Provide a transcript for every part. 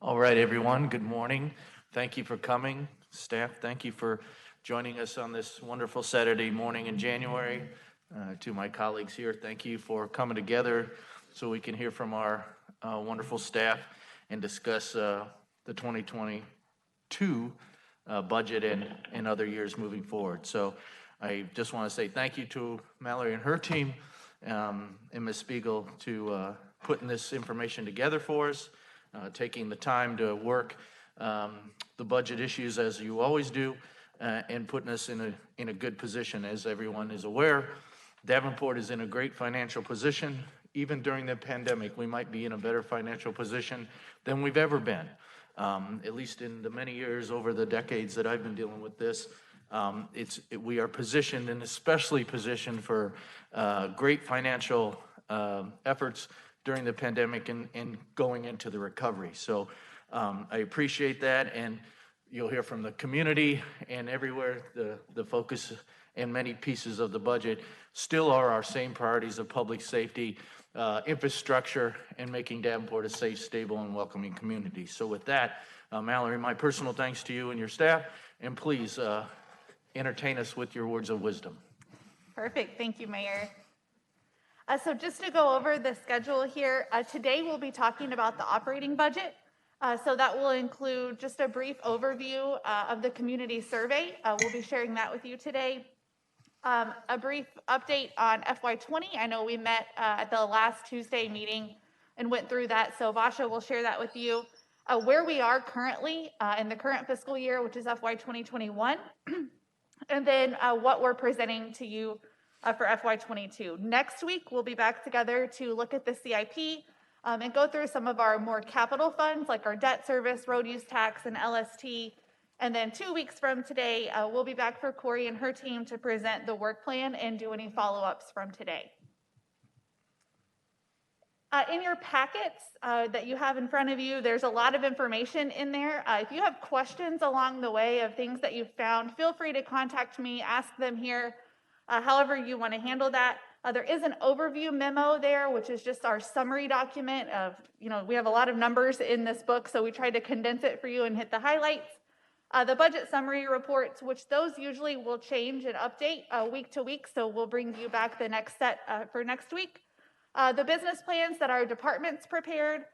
All right, everyone, good morning. Thank you for coming. Staff, thank you for joining us on this wonderful Saturday morning in January. To my colleagues here, thank you for coming together so we can hear from our wonderful staff and discuss the 2022 budget and other years moving forward. So I just want to say thank you to Mallory and her team and Ms. Spiegel to putting this information together for us. Taking the time to work the budget issues as you always do, and putting us in a good position. As everyone is aware, Davenport is in a great financial position. Even during the pandemic, we might be in a better financial position than we've ever been. At least in the many years over the decades that I've been dealing with this, we are positioned, and especially positioned for great financial efforts during the pandemic and going into the recovery. So I appreciate that, and you'll hear from the community and everywhere the focus and many pieces of the budget still are our same priorities of public safety, infrastructure, and making Davenport a safe, stable, and welcoming community. So with that, Mallory, my personal thanks to you and your staff, and please entertain us with your words of wisdom. Perfect, thank you, Mayor. So just to go over the schedule here, today we'll be talking about the operating budget. So that will include just a brief overview of the community survey. We'll be sharing that with you today. A brief update on FY20. I know we met at the last Tuesday meeting and went through that, so Basha will share that with you. Where we are currently in the current fiscal year, which is FY 2021, and then what we're presenting to you for FY22. Next week, we'll be back together to look at the CIP and go through some of our more capital funds, like our debt service, road use tax, and LST. And then 2 weeks from today, we'll be back for Corey and her team to present the work plan and do any follow-ups from today. In your packets that you have in front of you, there's a lot of information in there. If you have questions along the way of things that you've found, feel free to contact me, ask them here. However you want to handle that. There is an overview memo there, which is just our summary document of, we have a lot of numbers in this book, so we tried to condense it for you and hit the highlights. The budget summary reports, which those usually will change and update week to week, so we'll bring you back the next set for next week. The business plans that our departments prepared,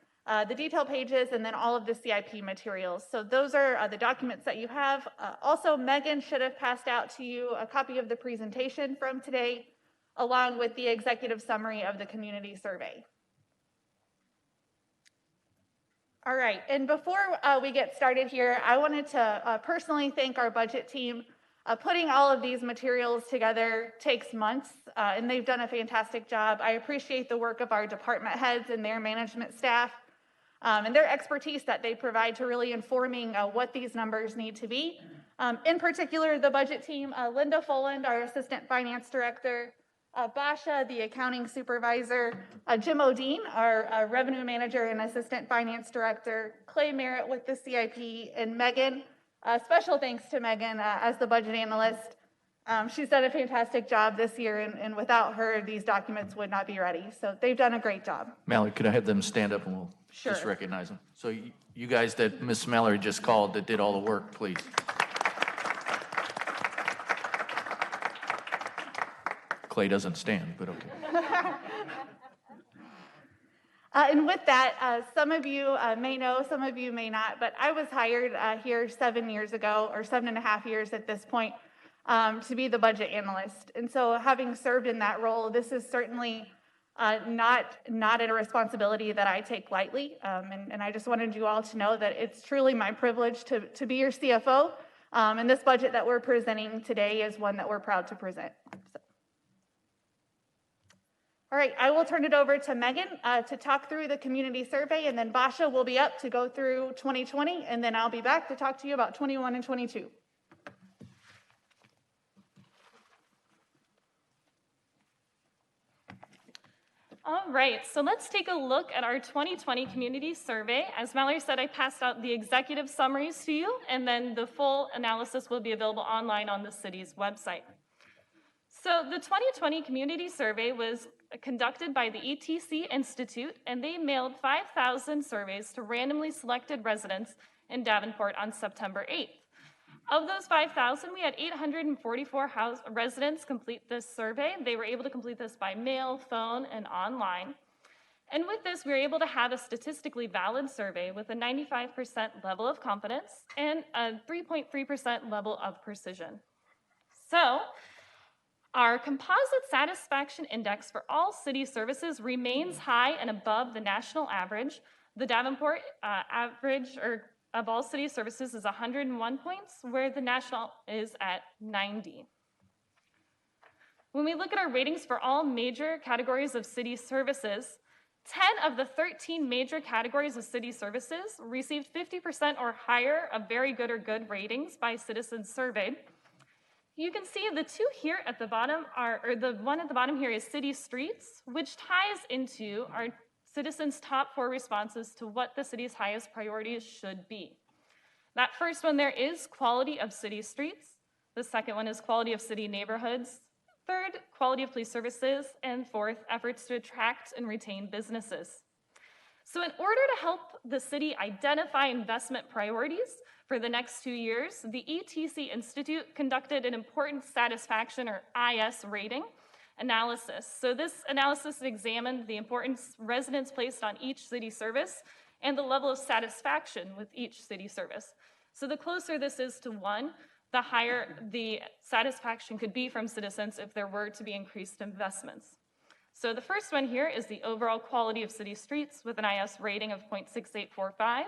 the detail pages, and then all of the CIP materials. So those are the documents that you have. Also, Megan should have passed out to you a copy of the presentation from today, along with the executive summary of the community survey. All right, and before we get started here, I wanted to personally thank our budget team. Putting all of these materials together takes months, and they've done a fantastic job. I appreciate the work of our department heads and their management staff. And their expertise that they provide to really informing what these numbers need to be. In particular, the budget team, Linda Foland, our Assistant Finance Director, Basha, the Accounting Supervisor, Jim O'Dean, our Revenue Manager and Assistant Finance Director, Clay Merritt with the CIP, and Megan. Special thanks to Megan as the Budget Analyst. She's done a fantastic job this year, and without her, these documents would not be ready. So they've done a great job. Mallory, could I have them stand up and we'll Sure. just recognize them? So you guys that Miss Mallory just called that did all the work, please. Clay doesn't stand, but okay. And with that, some of you may know, some of you may not, but I was hired here 7 years ago, or 7.5 years at this point, to be the budget analyst. And so having served in that role, this is certainly not a responsibility that I take lightly. And I just wanted you all to know that it's truly my privilege to be your CFO. And this budget that we're presenting today is one that we're proud to present. So. All right, I will turn it over to Megan to talk through the community survey, and then Basha will be up to go through 2020, and then I'll be back to talk to you about 21 and 22. All right, so let's take a look at our 2020 community survey. As Mallory said, I passed out the executive summaries to you, and then the full analysis will be available online on the city's website. So the 2020 community survey was conducted by the ETC Institute, and they mailed 5,000 surveys to randomly selected residents in Davenport on September 8th. Of those 5,000, we had 844 residents complete this survey. They were able to complete this by mail, phone, and online. And with this, we were able to have a statistically valid survey with a 95% level of confidence and a 3.3% level of precision. So, our composite satisfaction index for all city services remains high and above the national average. The Davenport average of all city services is 101 points, where the national is at 90. When we look at our ratings for all major categories of city services, 10 of the 13 major categories of city services received 50% or higher of very good or good ratings by citizens surveyed. You can see the two here at the bottom or the one at the bottom here is city streets, which ties into our citizens' top 4 responses to what the city's highest priorities should be. That first one there is quality of city streets. The second one is quality of city neighborhoods. Third, quality of police services. And fourth, efforts to attract and retain businesses. So in order to help the city identify investment priorities for the next 2 years, the ETC Institute conducted an important satisfaction or IS rating analysis. So this analysis examined the importance residents placed on each city service and the level of satisfaction with each city service. So the closer this is to 1, the higher the satisfaction could be from citizens if there were to be increased investments. So the first one here is the overall quality of city streets with an IS rating of 0.6845.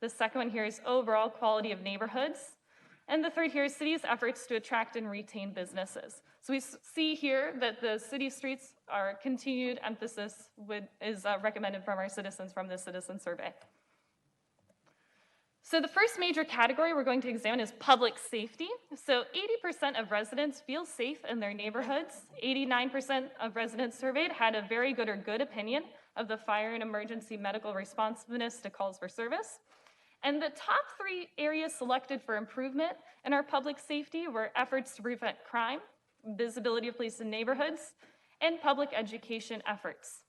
The second one here is overall quality of neighborhoods. And the third here is city's efforts to attract and retain businesses. So we see here that the city streets are continued emphasis is recommended from our citizens from this citizen survey. So the first major category we're going to examine is public safety. So 80% of residents feel safe in their neighborhoods. 89% of residents surveyed had a very good or good opinion of the fire and emergency medical responsiveness to calls for service. And the top 3 areas selected for improvement in our public safety were efforts to prevent crime, visibility of police in neighborhoods, and public education efforts.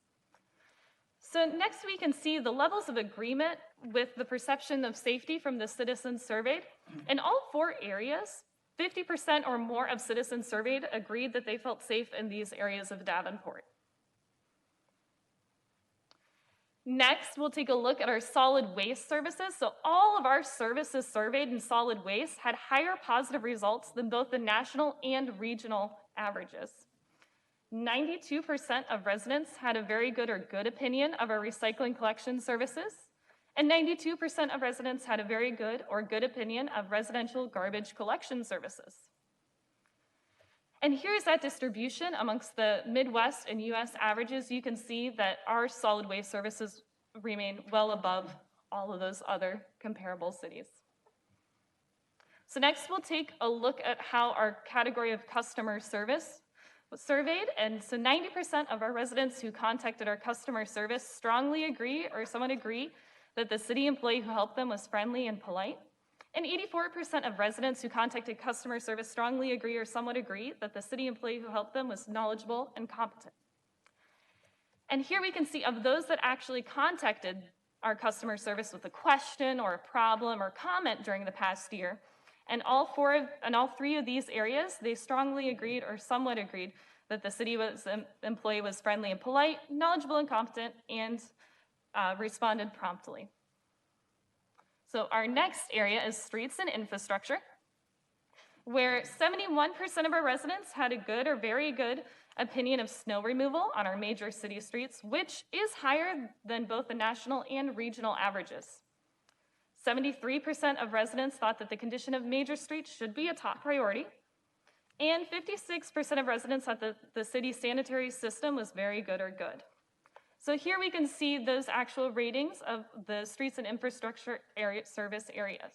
So next we can see the levels of agreement with the perception of safety from the citizens surveyed. In all 4 areas, 50% or more of citizens surveyed agreed that they felt safe in these areas of Davenport. Next, we'll take a look at our solid waste services. So all of our services surveyed in solid waste had higher positive results than both the national and regional averages. 92% of residents had a very good or good opinion of our recycling collection services, and 92% of residents had a very good or good opinion of residential garbage collection services. And here's that distribution amongst the Midwest and US averages. You can see that our solid waste services remain well above all of those other comparable cities. So next we'll take a look at how our category of customer service was surveyed, and so 90% of our residents who contacted our customer service strongly agree or somewhat agree that the city employee who helped them was friendly and polite. And 84% of residents who contacted customer service strongly agree or somewhat agree that the city employee who helped them was knowledgeable and competent. And here we can see of those that actually contacted our customer service with a question or a problem or comment during the past year, and all 3 of these areas, they strongly agreed or somewhat agreed that the city employee was friendly and polite, knowledgeable and competent, and responded promptly. So our next area is streets and infrastructure, where 71% of our residents had a good or very good opinion of snow removal on our major city streets, which is higher than both the national and regional averages. 73% of residents thought that the condition of major streets should be a top priority, and 56% of residents thought that the city's sanitary system was very good or good. So here we can see those actual ratings of the streets and infrastructure service areas.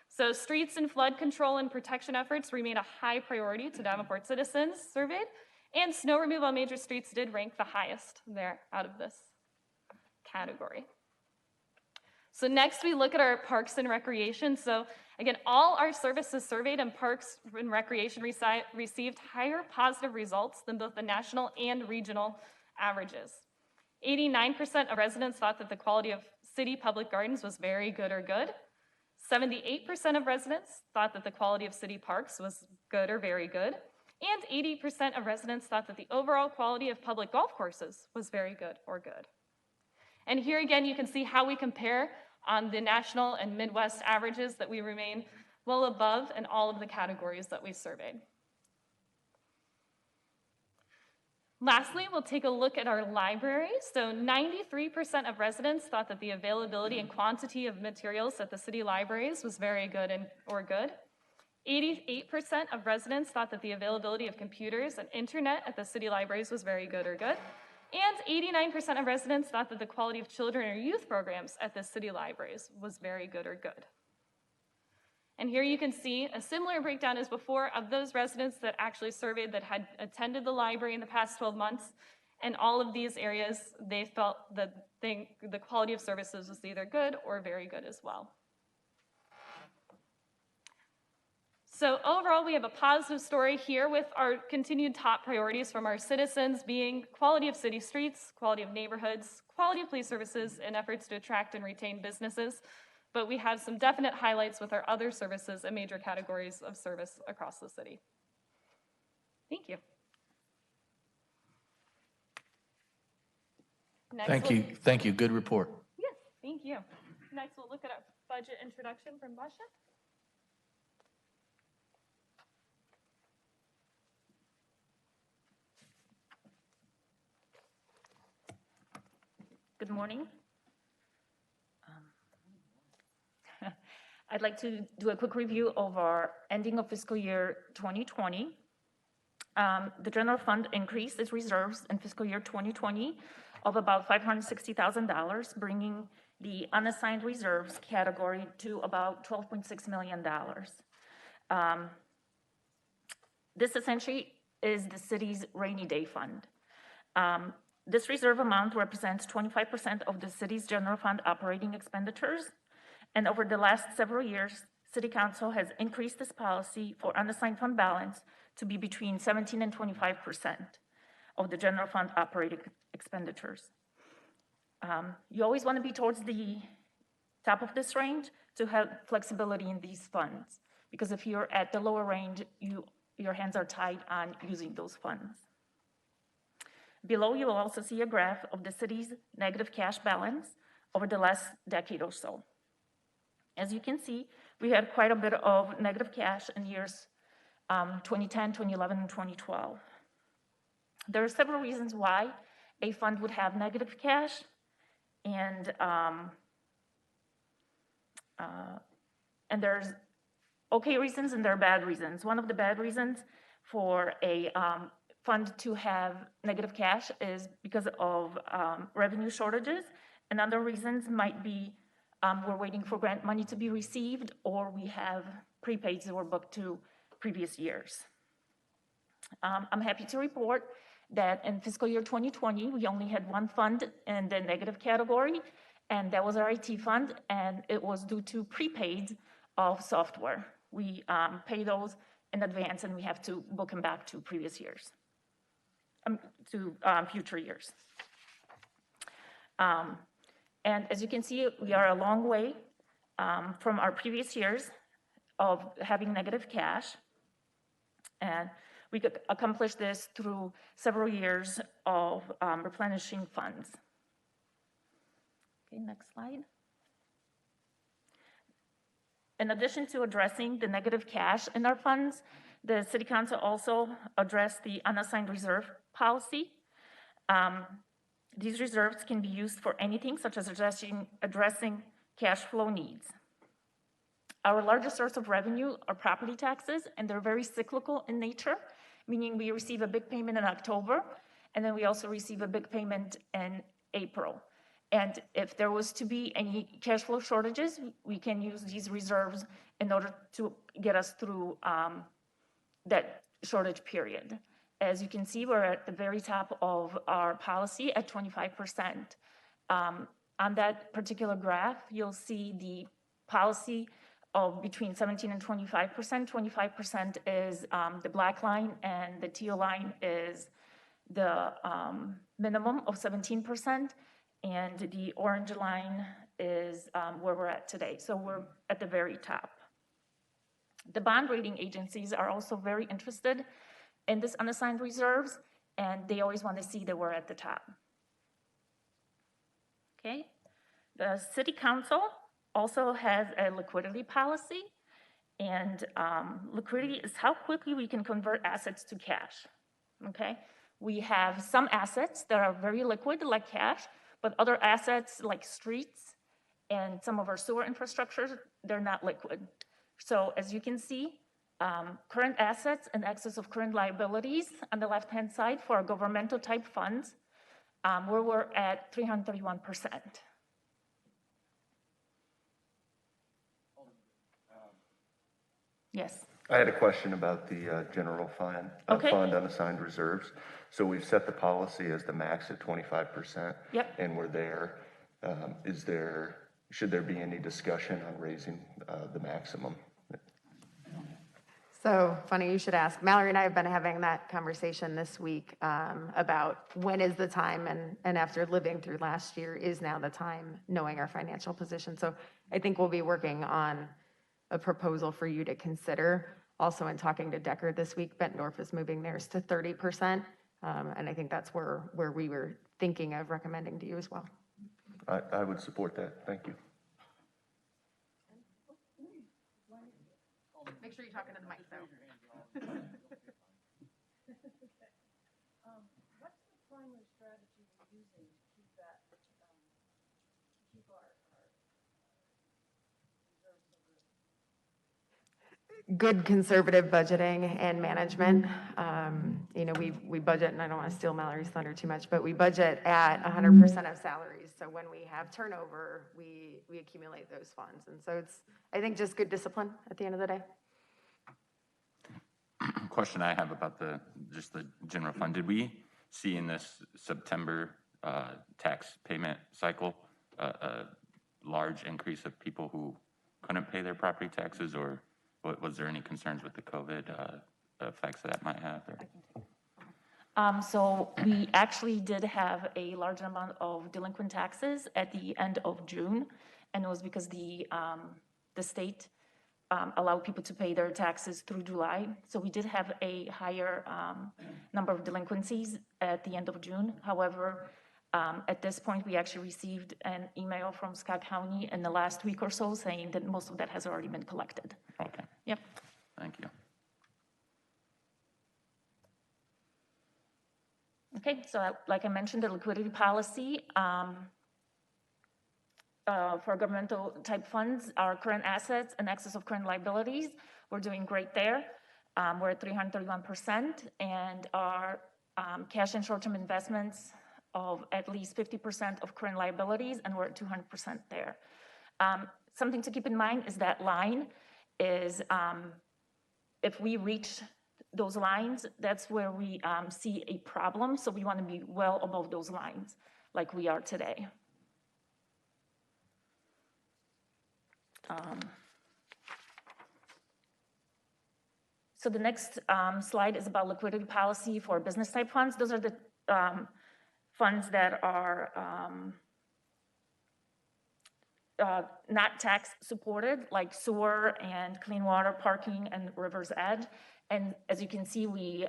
So streets and flood control and protection efforts remain a high priority to Davenport citizens surveyed, and snow removal on major streets did rank the highest there out of this category. So next we look at our parks and recreation. So Again, all our services surveyed in Parks and Recreation received higher positive results than both the national and regional averages. 89% of residents thought that the quality of city public gardens was very good or good. 78% of residents thought that the quality of city parks was good or very good. And 80% of residents thought that the overall quality of public golf courses was very good or good. And here again, you can see how we compare on the national and Midwest averages, that we remain well above in all of the categories that we surveyed. Lastly, we'll take a look at our libraries. So 93% of residents thought that the availability and quantity of materials at the city libraries was very good or good. 88% of residents thought that the availability of computers and internet at the city libraries was very good or good. And 89% of residents thought that the quality of children or youth programs at the city libraries was very good or good. And here you can see a similar breakdown as before of those residents that actually surveyed that had attended the library in the past 12 months. And all of these areas, they felt that the quality of services was either good or very good as well. So overall, we have a positive story here with our continued top priorities from our citizens being quality of city streets, quality of neighborhoods, quality of police services, and efforts to attract and retain businesses. But we have some definite highlights with our other services and major categories of service across the city. Thank you. Next Thank you, good report. Yes, thank you. Next, we'll look at our budget introduction from Basha. Good morning. I'd like to do a quick review of our ending of fiscal year 2020. The general fund increased its reserves in fiscal year 2020 of about $560,000, bringing the unassigned reserves category to about $12.6 million. This essentially is the city's rainy day fund. This reserve amount represents 25% of the city's general fund operating expenditures. And over the last several years, City Council has increased this policy for unassigned fund balance to be between 17 and 25% of the general fund operating expenditures. You always want to be towards the top of this range to have flexibility in these funds, because if you're at the lower range, your hands are tied on using those funds. Below, you will also see a graph of the city's negative cash balance over the last decade or so. As you can see, we had quite a bit of negative cash in years 2010, 2011, and 2012. There are several reasons why a fund would have negative cash, and there's okay reasons and there are bad reasons. One of the bad reasons for a fund to have negative cash is because of revenue shortages, and other reasons might be we're waiting for grant money to be received, or we have prepaids that were booked to previous years. I'm happy to report that in fiscal year 2020, we only had one fund in the negative category, and that was our IT fund, and it was due to prepaids of software. We pay those in advance, and we have to book them back to previous years, to future years. And as you can see, we are a long way from our previous years of having negative cash. And we could accomplish this through several years of replenishing funds. Okay, next slide. In addition to addressing the negative cash in our funds, the City Council also addressed the unassigned reserve policy. These reserves can be used for anything, such as addressing cash flow needs. Our largest source of revenue are property taxes, and they're very cyclical in nature, meaning we receive a big payment in October, and then we also receive a big payment in April. And if there was to be any cash flow shortages, we can use these reserves in order to get us through that shortage period. As you can see, we're at the very top of our policy at 25%. On that particular graph, you'll see the policy of between 17 and 25%. 25% is the black line, and the teal line is the minimum of 17%, and the orange line is where we're at today. So we're at the very top. The bond rating agencies are also very interested in this unassigned reserves, and they always want to see that we're at the top. Okay. The city council also has a liquidity policy, and liquidity is how quickly we can convert assets to cash. Okay. We have some assets that are very liquid, like cash, but other assets like streets and some of our sewer infrastructure, they're not liquid. So as you can see, current assets in excess of current liabilities on the left-hand side for our governmental type funds, where we're at 331%. Yes. I had a question about the general fund, Okay. fund unassigned reserves. So we've set the policy as the max at 25%. Yep. And we're there. Should there be any discussion on raising the maximum? So funny you should ask. Mallory and I have been having that conversation this week about when is the time, and after living through last year, is now the time, knowing our financial position. So I think we'll be working on a proposal for you to consider. Also, in talking to Decker this week, Bettendorf is moving theirs to 30%, and I think that's where we were thinking of recommending to you as well. I would support that. Thank you. Make sure you're talking to the mic, though. What's the primary strategy we're using to keep that, keep our reserves so good? Good conservative budgeting and management. You know, we budget, and I don't want to steal Mallory's thunder too much, but we budget at 100% of salaries. So when we have turnover, we accumulate those funds. And so it's, I think, just good discipline at the end of the day. Question I have about just the general fund. Did we see in this September tax payment cycle a large increase of people who couldn't pay their property taxes, or was there any concerns with the COVID effects that might have? So we actually did have a large amount of delinquent taxes at the end of June, and it was because the state allowed people to pay their taxes through July. So we did have a higher number of delinquencies at the end of June. However, at this point, we actually received an email from Scott County in the last week or so saying that most of that has already been collected. Okay. Yep. Thank you. Okay, so like I mentioned, the liquidity policy for governmental type funds, our current assets in excess of current liabilities, we're doing great there. We're at 331%, and our cash and short-term investments of at least 50% of current liabilities, and we're at 200% there. Something to keep in mind is that line is, if we reach those lines, that's where we see a problem, so we want to be well above those lines, like we are today. So the next slide is about liquidity policy for business type funds. Those are the funds that are not tax supported, like sewer and clean water, parking, and river's edge. And as you can see, we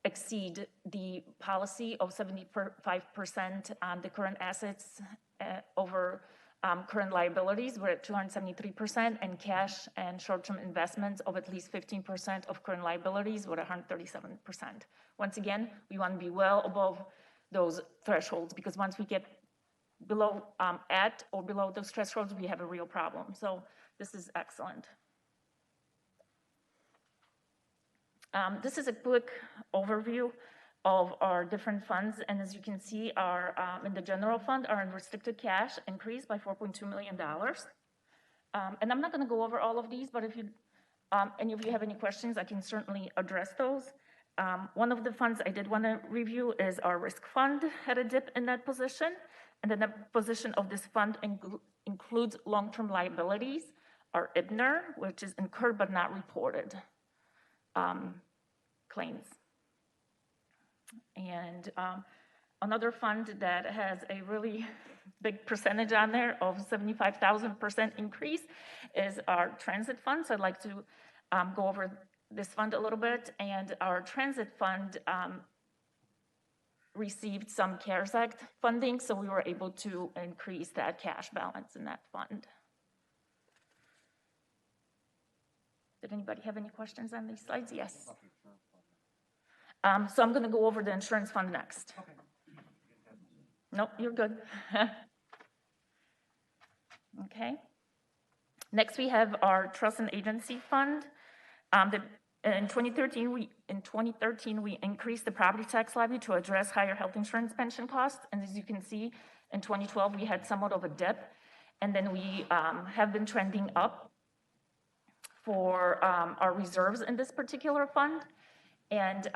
exceed the policy of 75% on the current assets over current liabilities. We're at 273%, and cash and short-term investments of at least 15% of current liabilities, we're at 137%. Once again, we want to be well above those thresholds, because once we get below, at or below those thresholds, we have a real problem. So this is excellent. This is a quick overview of our different funds, and as you can see, our in the general fund, our unrestricted cash increased by $4.2 million. And I'm not going to go over all of these, but if you any of you have any questions, I can certainly address those. One of the funds I did want to review is our risk fund had a dip in that position, And the net position of this fund includes long-term liabilities, or IBNR, which is incurred but not reported claims. And another fund that has a really big percentage on there of 75,000% increase is our transit fund. So I'd like to go over this fund a little bit. And our transit fund received some CARES Act funding, so we were able to increase that cash balance in that fund. Did anybody have any questions on these slides? Yes. So I'm going to go over the insurance fund next. Nope, you're good. Okay. Next, we have our trust and agency fund. In 2013, we increased the property tax levy to address higher health insurance pension costs. And as you can see, in 2012, we had somewhat of a dip. And then we have been trending up for our reserves in this particular fund. And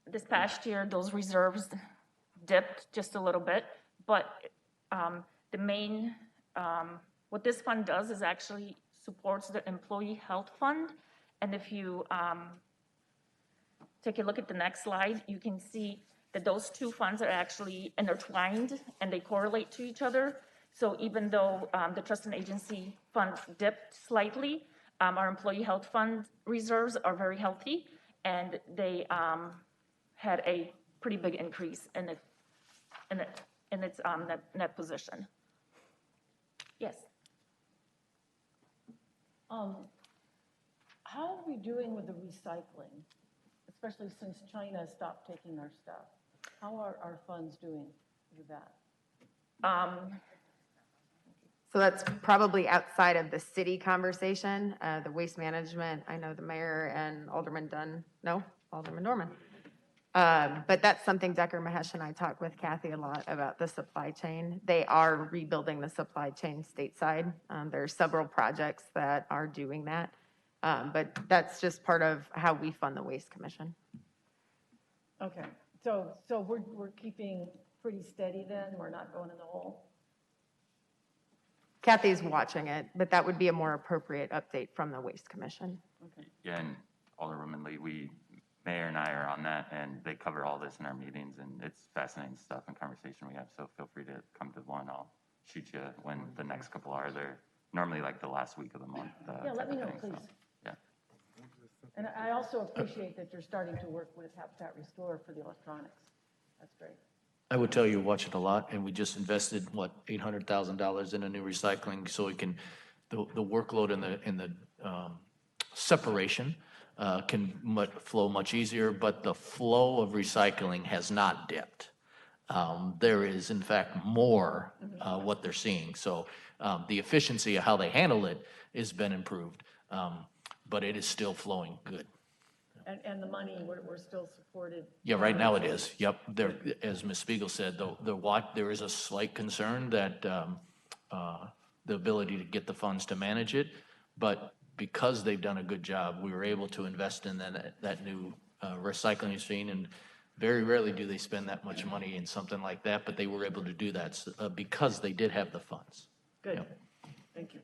this past year, those reserves dipped just a little bit. But the main, what this fund does is actually supports the employee health fund. And if you take a look at the next slide, you can see that those two funds are actually intertwined and they correlate to each other. So even though the trust and agency fund dipped slightly, our employee health fund reserves are very healthy, and they had a pretty big increase in its net position. Yes. How are we doing with the recycling, especially since China stopped taking our stuff? How are our funds doing with that? So that's probably outside of the city conversation, the waste management. I know the mayor and Alderman Norman. But that's something Decker, Mahesh, and I talked with Kathy a lot about the supply chain. They are rebuilding the supply chain stateside. There are several projects that are doing that. But that's just part of how we fund the Waste Commission. Okay, so we're keeping pretty steady then? We're not going in the hole? Kathy's watching it, but that would be a more appropriate update from the Waste Commission. Okay. Yeah, and Alderwoman Lee, Mayor and I are on that, and they cover all this in our meetings, and it's fascinating stuff and conversation we have, so feel free to come to one. I'll shoot you when the next couple are there, normally like the last week of the month. Yeah, let me know, thing, please. so, yeah. And I also appreciate that you're starting to work with Habitat Restore for the electronics. That's great. I would tell you, watch it a lot, and we just invested, $800,000 in a new recycling, so it can, the workload in the separation can flow much easier, but the flow of recycling has not dipped. There is, in fact, more what they're seeing. So the efficiency of how they handle it has been improved, but it is still flowing good. And the money, we're still supported. Yeah, right now it is. Yep. There, as Ms. Spiegel said, there is a slight concern that the ability to get the funds to manage it, but because they've done a good job, we were able to invest in that new recycling machine, and very rarely do they spend that much money in something like that, but they were able to do that because they did have the funds. Good. Yep. Thank you.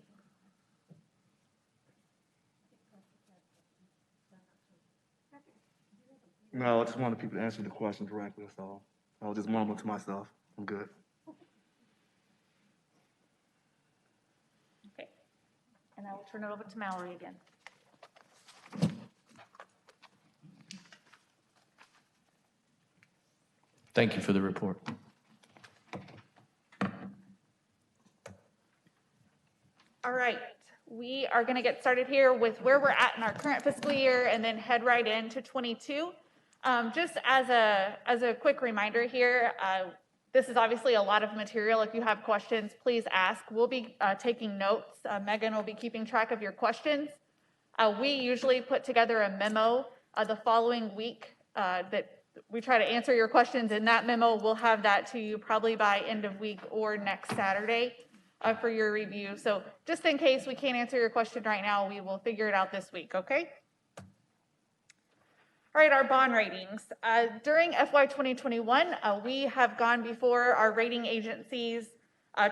No, I just wanted people to answer the question directly, so I was just mumbling to myself. I'm good. Okay. And I will turn it over to Mallory again. Thank you for the report. All right, we are going to get started here with where we're at in our current fiscal year and then head right into 22. Just as a quick reminder here, this is obviously a lot of material. If you have questions, please ask. We'll be taking notes. Megan will be keeping track of your questions. We usually put together a memo the following week that we try to answer your questions in that memo. We'll have that to you probably by end of week or next Saturday for your review. So just in case we can't answer your question right now, we will figure it out this week, okay? All right, our bond ratings. During FY 2021, we have gone before our rating agencies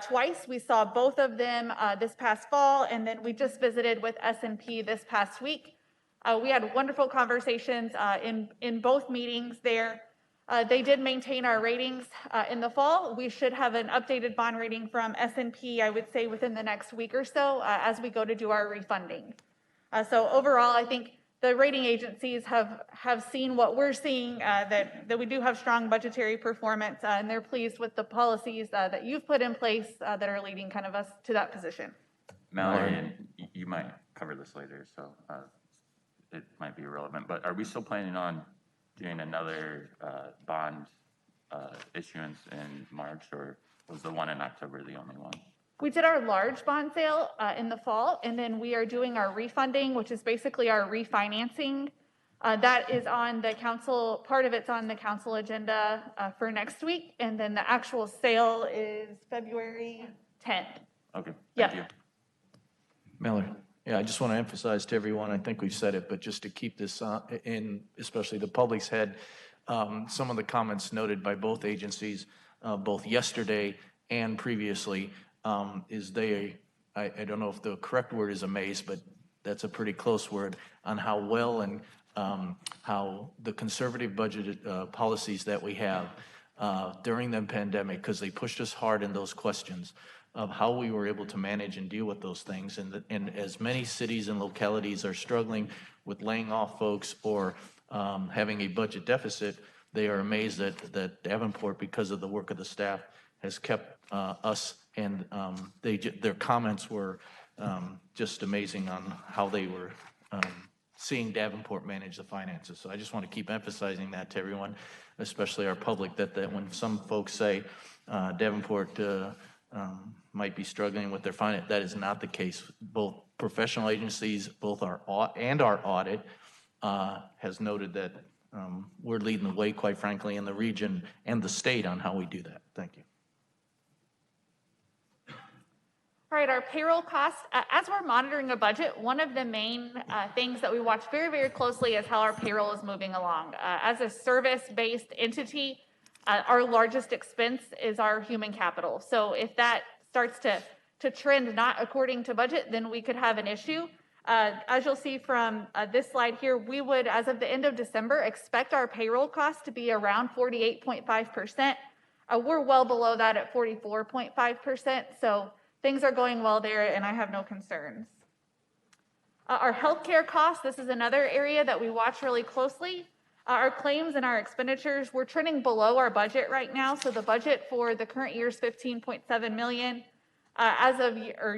twice. We saw both of them this past fall, and then we just visited with S&P this past week. We had wonderful conversations in both meetings there. They did maintain our ratings in the fall. We should have an updated bond rating from S&P, I would say, within the next week or so as we go to do our refunding. So overall, I think the rating agencies have seen what we're seeing, that we do have strong budgetary performance, and they're pleased with the policies that you've put in place that are leading kind of us to that position. Mallory, and you might cover this later, so it might be irrelevant, but are we still planning on doing another bond issuance in March, or was the one in October the only one? We did our large bond sale in the fall, and then we are doing our refunding, which is basically our refinancing. That is on the council, part of it's on the council agenda for next week, and then the actual sale is February 10th. Okay, Yep. thank you. Mallory, yeah, I just want to emphasize to everyone, I think we've said it, but just to keep this in, especially the public's head, some of the comments noted by both agencies, both yesterday and previously, is I don't know if the correct word is amazed, but that's a pretty close word, on how well and how the conservative budget policies that we have during the pandemic, because they pushed us hard in those questions of how we were able to manage and deal with those things. And as many cities and localities are struggling with laying off folks or having a budget deficit, they are amazed that Davenport, because of the work of the staff, has kept us, and their comments were just amazing on how they were seeing Davenport manage the finances. So I just want to keep emphasizing that to everyone, especially our public, that when some folks say Davenport might be struggling with their finance, that is not the case. Both professional agencies, both our audit has noted that we're leading the way, quite frankly, in the region and the state on how we do that. Thank you. All right, our payroll costs. As we're monitoring a budget, one of the main things that we watch very, very closely is how our payroll is moving along. As a service-based entity, our largest expense is our human capital. So if that starts to trend not according to budget, then we could have an issue. As you'll see from this slide here, we would, as of the end of December, expect our payroll costs to be around 48.5%. We're well below that at 44.5%. So things are going well there, and I have no concerns. Our healthcare costs, this is another area that we watch really closely. Our claims and our expenditures, we're trending below our budget right now. So the budget for the current year is $15.7 million.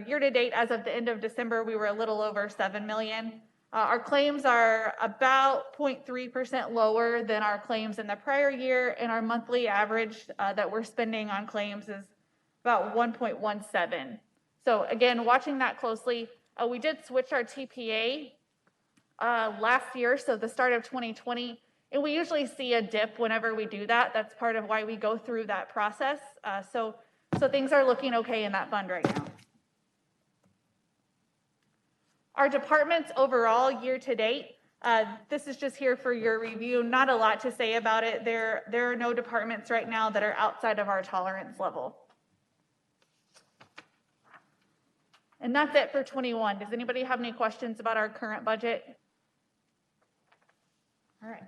Year to date, as of the end of December, we were a little over $7 million. Our claims are about 0.3% lower than our claims in the prior year, and our monthly average that we're spending on claims is about 1.17. So again, watching that closely. We did switch our TPA last year, so the start of 2020, and we usually see a dip whenever we do that. That's part of why we go through that process. So things are looking okay in that fund right now. Our departments overall year to date, this is just here for your review. Not a lot to say about it. There are no departments right now that are outside of our tolerance level. And that's it for 21. Does anybody have any questions about our current budget? All right.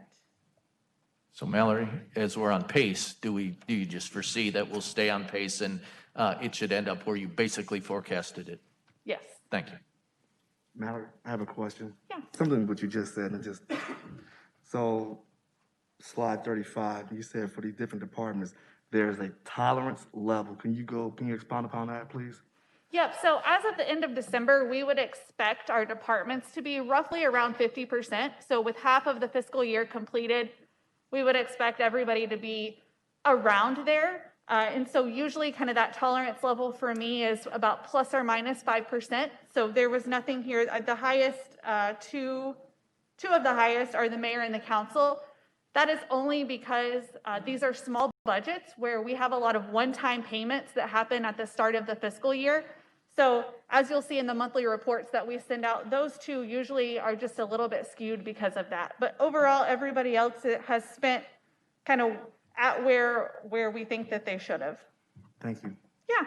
So Mallory, as we're on pace, do you just foresee that we'll stay on pace and it should end up where you basically forecasted it? Yes. Thank you. Mallory, I have a question. Yeah. Something what you just said, so slide 35, you said for these different departments, there's a tolerance level. Can you expound upon that, please? Yep, so as of the end of December, we would expect our departments to be roughly around 50%. So with half of the fiscal year completed, we would expect everybody to be around there. And so usually kind of that tolerance level for me is about plus or minus 5%. So there was nothing here. The highest, two of the highest are the mayor and the council. That is only because these are small budgets where we have a lot of one-time payments that happen at the start of the fiscal year. So as you'll see in the monthly reports that we send out, those two usually are just a little bit skewed because of that. But overall, everybody else has spent kind of at where we think that they should have. Thank you. Yeah.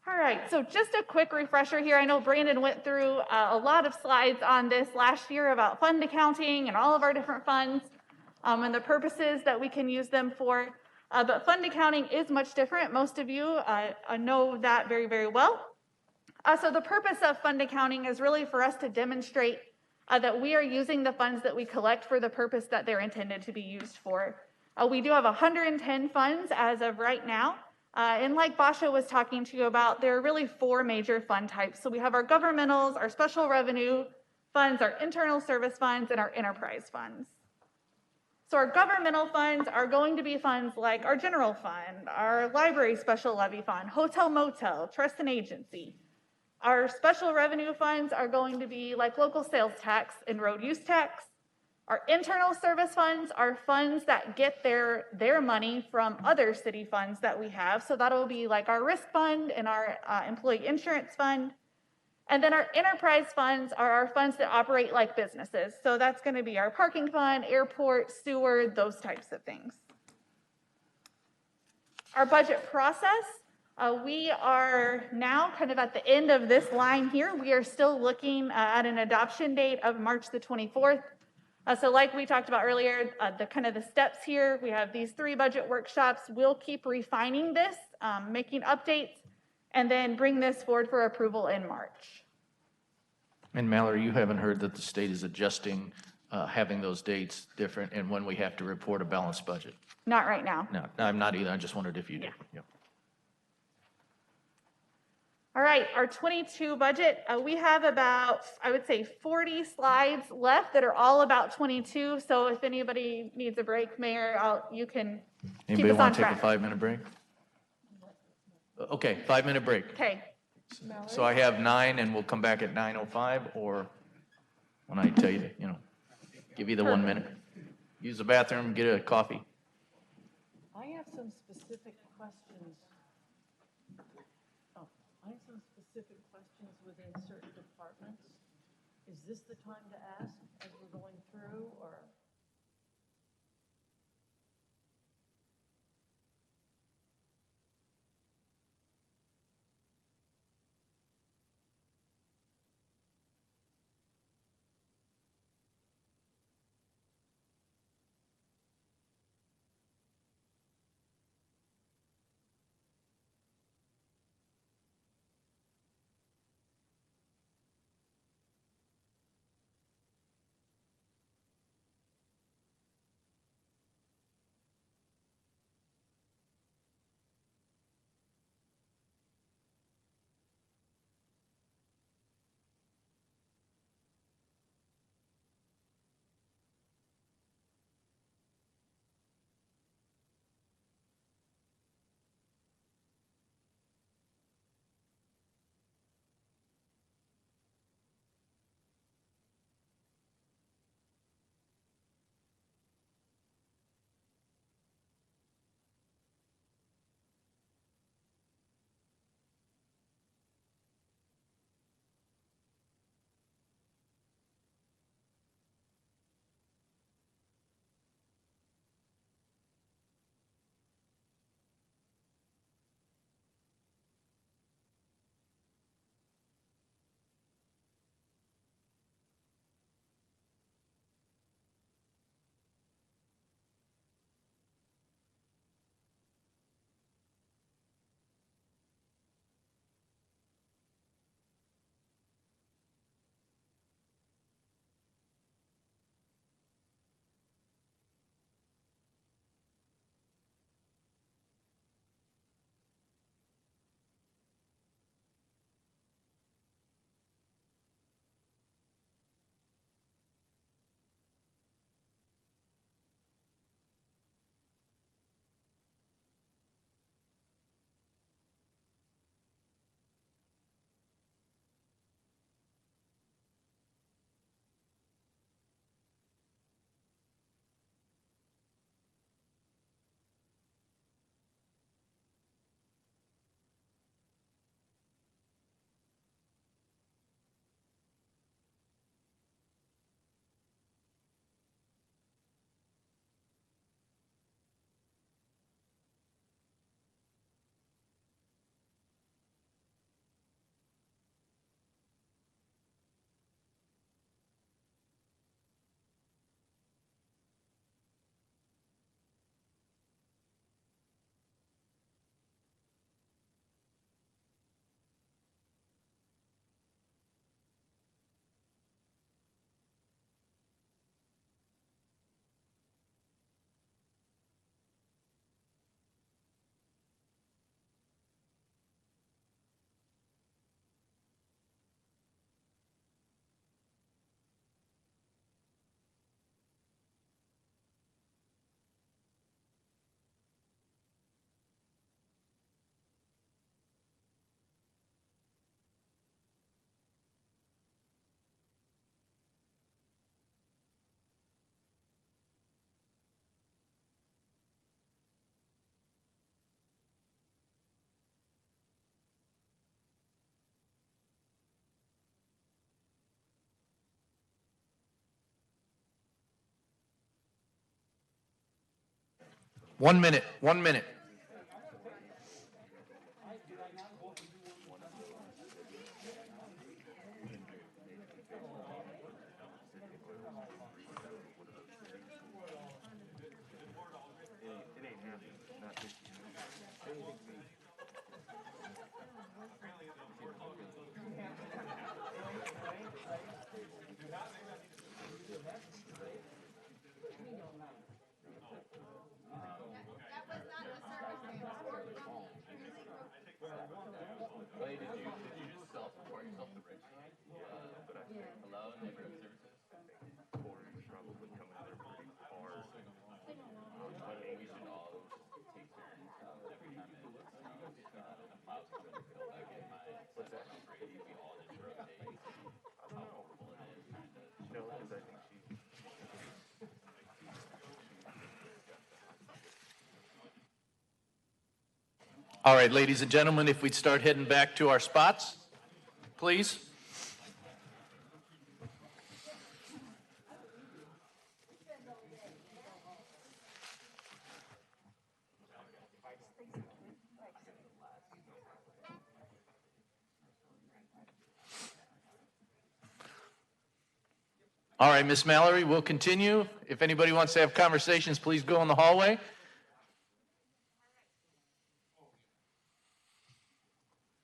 All right, so just a quick refresher here. I know Brandon went through a lot of slides on this last year about fund accounting and all of our different funds and the purposes that we can use them for. But fund accounting is much different. Most of you know that very, very well. So the purpose of fund accounting is really for us to demonstrate that we are using the funds that we collect for the purpose that they're intended to be used for. We do have 110 funds as of right now. And like Basha was talking to you about, there are really 4 major fund types. So we have our governmentals, our special revenue funds, our internal service funds, and our enterprise funds. So our governmental funds are going to be funds like our general fund, our library special levy fund, hotel motel, trust and agency. Our special revenue funds are going to be like local sales tax and road use tax. Our internal service funds are funds that get their money from other city funds that we have. So that'll be like our risk fund and our employee insurance fund. And then our enterprise funds are our funds that operate like businesses. So that's going to be our parking fund, airport, sewer, those types of things. Our budget process, we are now kind of at the end of this line here. We are still looking at an adoption date of March the 24th. So like we talked about earlier, the steps here, we have these 3 budget workshops. We'll keep refining this, making updates, and then bring this forward for approval in March. And Mallory, you haven't heard that the state is adjusting, having those dates different and when we have to report a balanced budget? Not right now. No, I'm not either. I just wondered if you did. Yep. All right, our 22 budget, we have about, I would say, 40 slides left that are all about 22. So if anybody needs a break, Mayor, you can keep Anybody us on want to take track. a 5-minute break? Okay, 5-minute break. Okay. So I have 9 and we'll come back at 9:05, or when I tell you to, give you the 1 minute. Use the bathroom, get a coffee. I have some specific questions. I have some specific questions within certain departments. Is this the time to ask as we're going through, or? 1 minute, 1 minute. All right, ladies and gentlemen, if we'd start heading back to our spots, please. All right, Miss Mallory, we'll continue. If anybody wants to have conversations, please go in the hallway.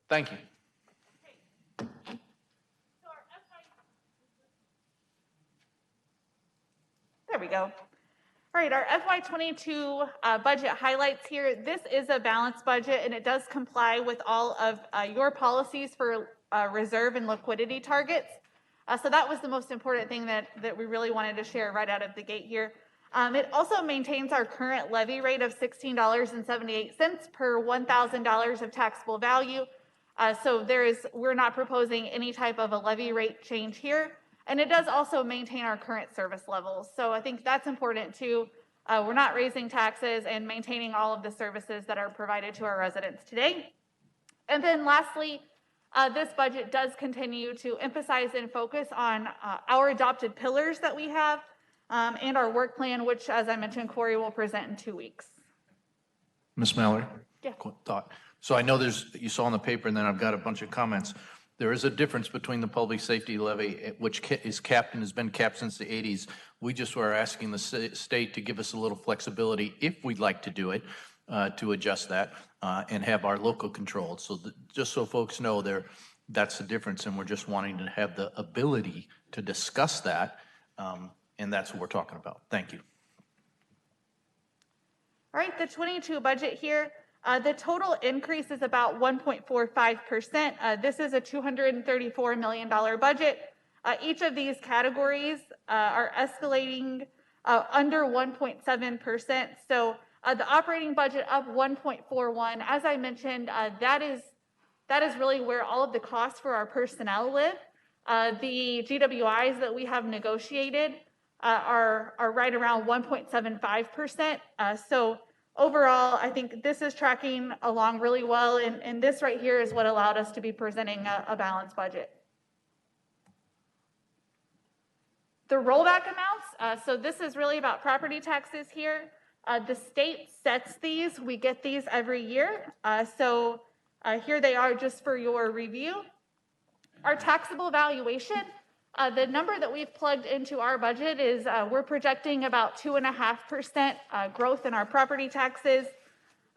Thank you. There we go. All right, our FY22 budget highlights here. This is a balanced budget, and it does comply with all of your policies for reserve and liquidity targets. So that was the most important thing that we really wanted to share right out of the gate here. It also maintains our current levy rate of $16.78 per $1,000 of taxable value. So we're not proposing any type of a levy rate change here. And it does also maintain our current service levels. So I think that's important too. We're not raising taxes and maintaining all of the services that are provided to our residents today. And then lastly, this budget does continue to emphasize and focus on our adopted pillars that we have and our work plan, which, as I mentioned, Corey will present in 2 weeks. Ms. Mallory? Yeah. Quick thought. So I know you saw in the paper, and then I've got a bunch of comments. There is a difference between the public safety levy, which is capped and has been capped since the 80s. We just were asking the state to give us a little flexibility, if we'd like to do it, to adjust that and have our local controlled. So just so folks know, that's the difference, and we're just wanting to have the ability to discuss that, and that's what we're talking about. Thank you. All right, the 22 budget here. The total increase is about 1.45%. This is a $234 million budget. Each of these categories are escalating under 1.7%. So the operating budget up 1.41. As I mentioned, that is really where all of the costs for our personnel live. The GWIs that we have negotiated are right around 1.75%. So overall, I think this is tracking along really well, and this right here is what allowed us to be presenting a balanced budget. The rollback amounts, so this is really about property taxes here. The state sets these. We get these every year. So here they are just for your review. Our taxable valuation, the number that we've plugged into our budget is we're projecting about 2.5% growth in our property taxes.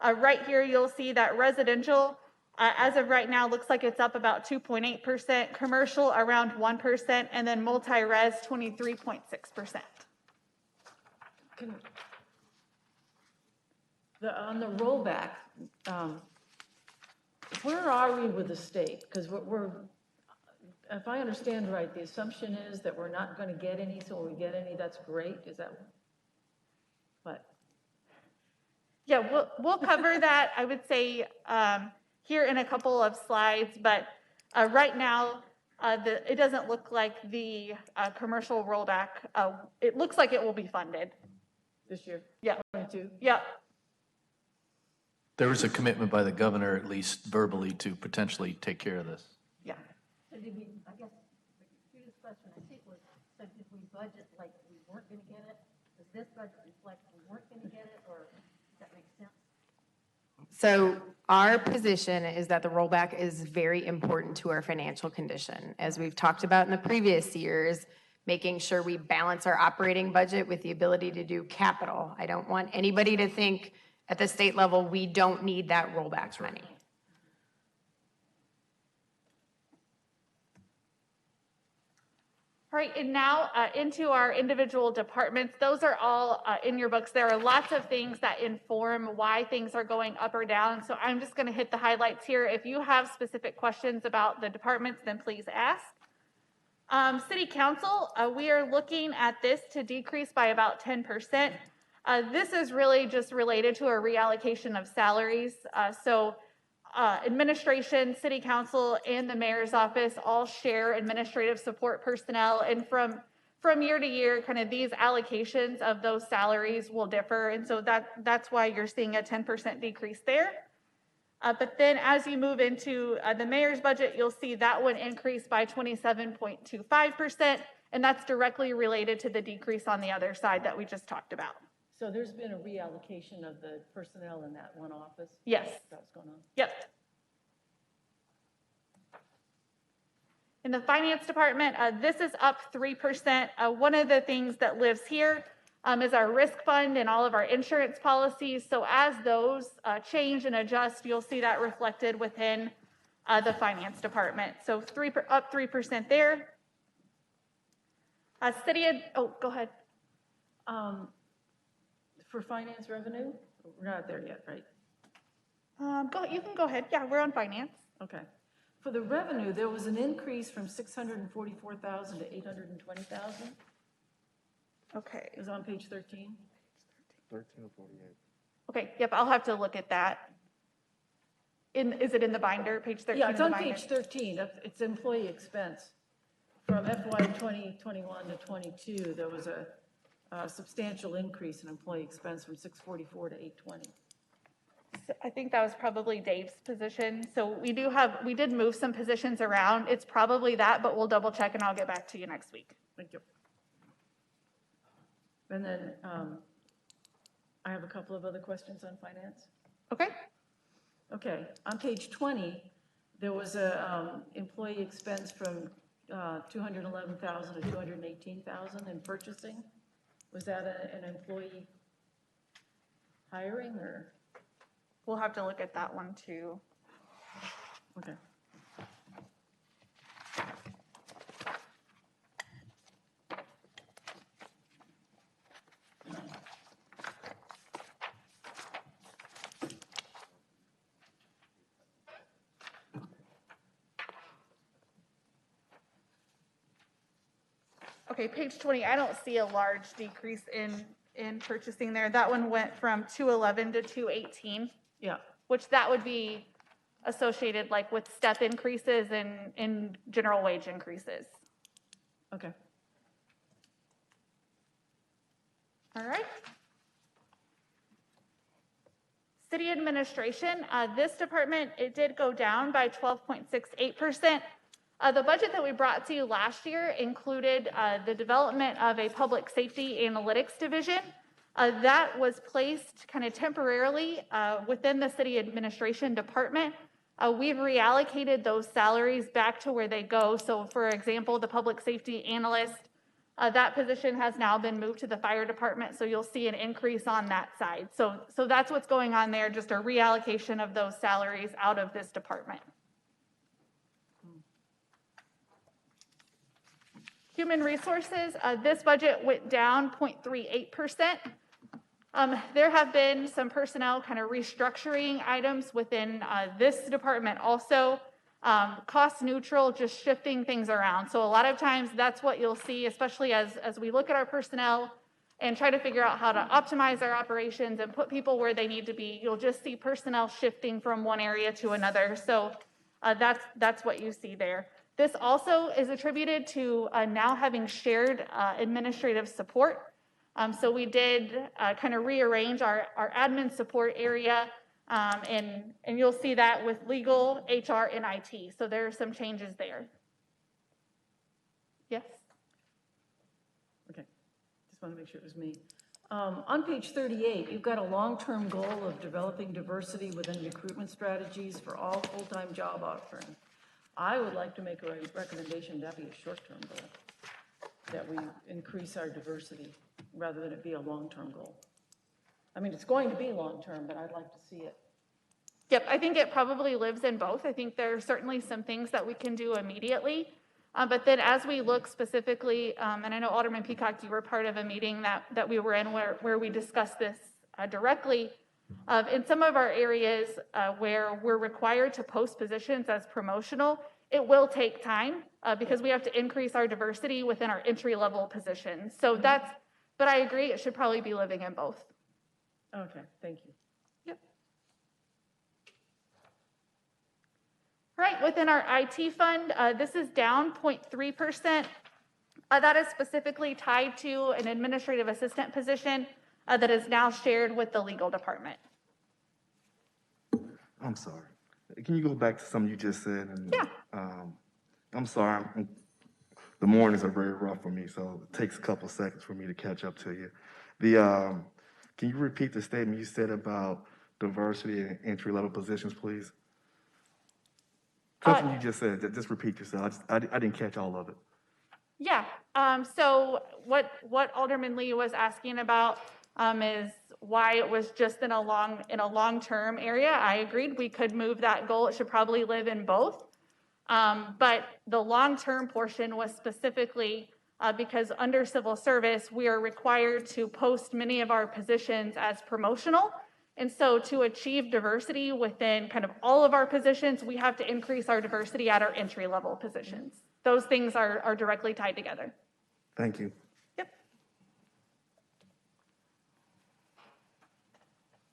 Right here, you'll see that residential, as of right now, looks like it's up about 2.8%, commercial around 1%, and then multi-res 23.6%. On the rollback, where are we with the state? Because if I understand right, the assumption is that we're not going to get any, so when we get any, that's great. Is that what? Yeah, we'll cover that, I would say, here in a couple of slides, but right now, it doesn't look like the commercial rollback, it looks like it will be funded. This year? Yeah. 22? Yeah. There is a commitment by the governor, at least verbally, to potentially take care of this. Yeah. So did we, I guess, the cutest question I think was, so did we budget like we weren't gonna get it? Does this budget reflect we weren't gonna get it, or does that make So our position is that the rollback is very important to our financial condition. As we've talked about in the previous years, making sure we balance our operating budget with the ability to do capital. I don't want anybody to think at the state level, we don't need that rollback money. All right, and now into our individual departments. Those are all in your books. There are lots of things that inform why things are going up or down. So I'm just going to hit the highlights here. If you have specific questions about the departments, then please ask. City Council, we are looking at this to decrease by about 10%. This is really just related to a reallocation of salaries. Administration, City Council, and the Mayor's Office all share administrative support personnel, and from year to year, kind of these allocations of those salaries will differ, and so that's why you're seeing a 10% decrease there. But then as you move into the mayor's budget, you'll see that one increase by 27.25%, and that's directly related to the decrease on the other side that we just talked about. So there's been a reallocation of the personnel in that one office? Yes. That's going on? Yep. In the finance department, this is up 3%. One of the things that lives here is our risk fund and all of our insurance policies. So as those change and adjust, you'll see that reflected within the finance department. So up 3% there. Go ahead. For finance revenue, we're not there yet, right? You can go ahead. Yeah, we're on finance. Okay. For the revenue, there was an increase from 644,000 to 820,000. Okay. It was on page 13. 1348. Okay, yep, I'll have to look at that. Is it in the binder, page 13? Yeah, it's on in the binder? page 13. It's employee expense. From FY 2021 to 22, there was a substantial increase in employee expense from 644 to 820. So I think that was probably Dave's position. So we did move some positions around. It's probably that, but we'll double check and I'll get back to you next week. Thank you. And then I have a couple of other questions on finance. Okay. Okay, on page 20, there was a employee expense from 211,000 to 218,000 in purchasing. Was that an employee hiring or? We'll have to look at that one too. Okay. Okay, page 20, I don't see a large decrease in purchasing there. That one went from 211 to 218. Yeah. Which that would be associated like with step increases and general wage increases. Okay. All right. City administration, this department, it did go down by 12.68%. The budget that we brought to you last year included the development of a public safety analytics division. That was placed kind of temporarily within the city administration department. We've reallocated those salaries back to where they go. So for example, the public safety analyst, that position has now been moved to the fire department. So you'll see an increase on that side. So that's what's going on there, just a reallocation of those salaries out of this department. Human resources, this budget went down 0.38%. There have been some personnel kind of restructuring items within this department also. Cost neutral, just shifting things around. So a lot of times that's what you'll see, especially as we look at our personnel and try to figure out how to optimize our operations and put people where they need to be. You'll just see personnel shifting from one area to another. So that's what you see there. This also is attributed to now having shared administrative support. So we did kind of rearrange our admin support area, and you'll see that with legal, HR, and IT. So there are some changes there. Yes? Okay. Just want to make sure it was me. On page 38, you've got a long-term goal of developing diversity within recruitment strategies for all full-time job offerings. I would like to make a recommendation that be a short-term goal, that we increase our diversity rather than it be a long-term goal. I mean, it's going to be long-term, but I'd like to see it. Yep, I think it probably lives in both. I think there are certainly some things that we can do immediately. But then as we look specifically, and I know Alderman Peacock, you were part of a meeting that we were in where we discussed this directly. In some of our areas where we're required to post positions as promotional, it will take time because we have to increase our diversity within our entry-level positions. So but I agree, it should probably be living in both. Okay, thank you. Yep. All right, within our IT fund, this is down 0.3%. That is specifically tied to an administrative assistant position that is now shared with the legal department. I'm sorry. Can you go back to something you just said? And, Yeah. I'm sorry. The mornings are very rough for me, so it takes a couple seconds for me to catch up to you. Can you repeat the statement you said about diversity in entry-level positions, please? Something you just said. Just repeat yourself. I didn't catch all of it. Yeah. So what Alderman Lee was asking about is why it was just in a long-term area. I agreed we could move that goal. It should probably live in both. But the long-term portion was specifically because under civil service, we are required to post many of our positions as promotional. And so to achieve diversity within kind of all of our positions, we have to increase our diversity at our entry-level positions. Those things are directly tied together. Thank you. Yep.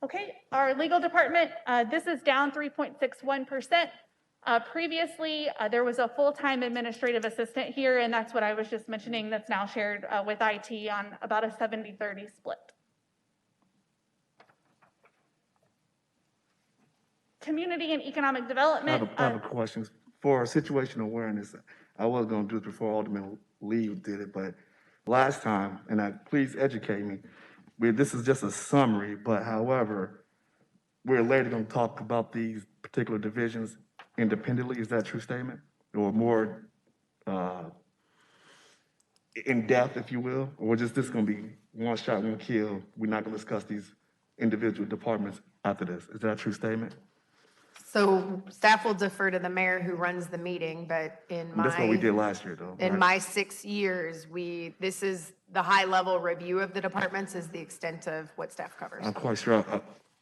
Okay, our legal department, this is down 3.61%. Previously, there was a full-time administrative assistant here, and that's what I was just mentioning that's now shared with IT on about a 70-30 split. Community and economic development. I have a question. For situational awareness, I was going to do this before Alderman Lee did it, but last time, and please educate me, this is just a summary, but however, we're later going to talk about these particular divisions independently. Is that a true statement? Or more in depth, if you will? Or just this going to be one shot, one kill? We're not going to discuss these individual departments after this. Is that a true statement? So staff will defer to the mayor who runs the meeting, but That's what we did last year, though. in right? my 6 years, this is the high-level review of the departments is the extent of what staff covers. I'm quite sure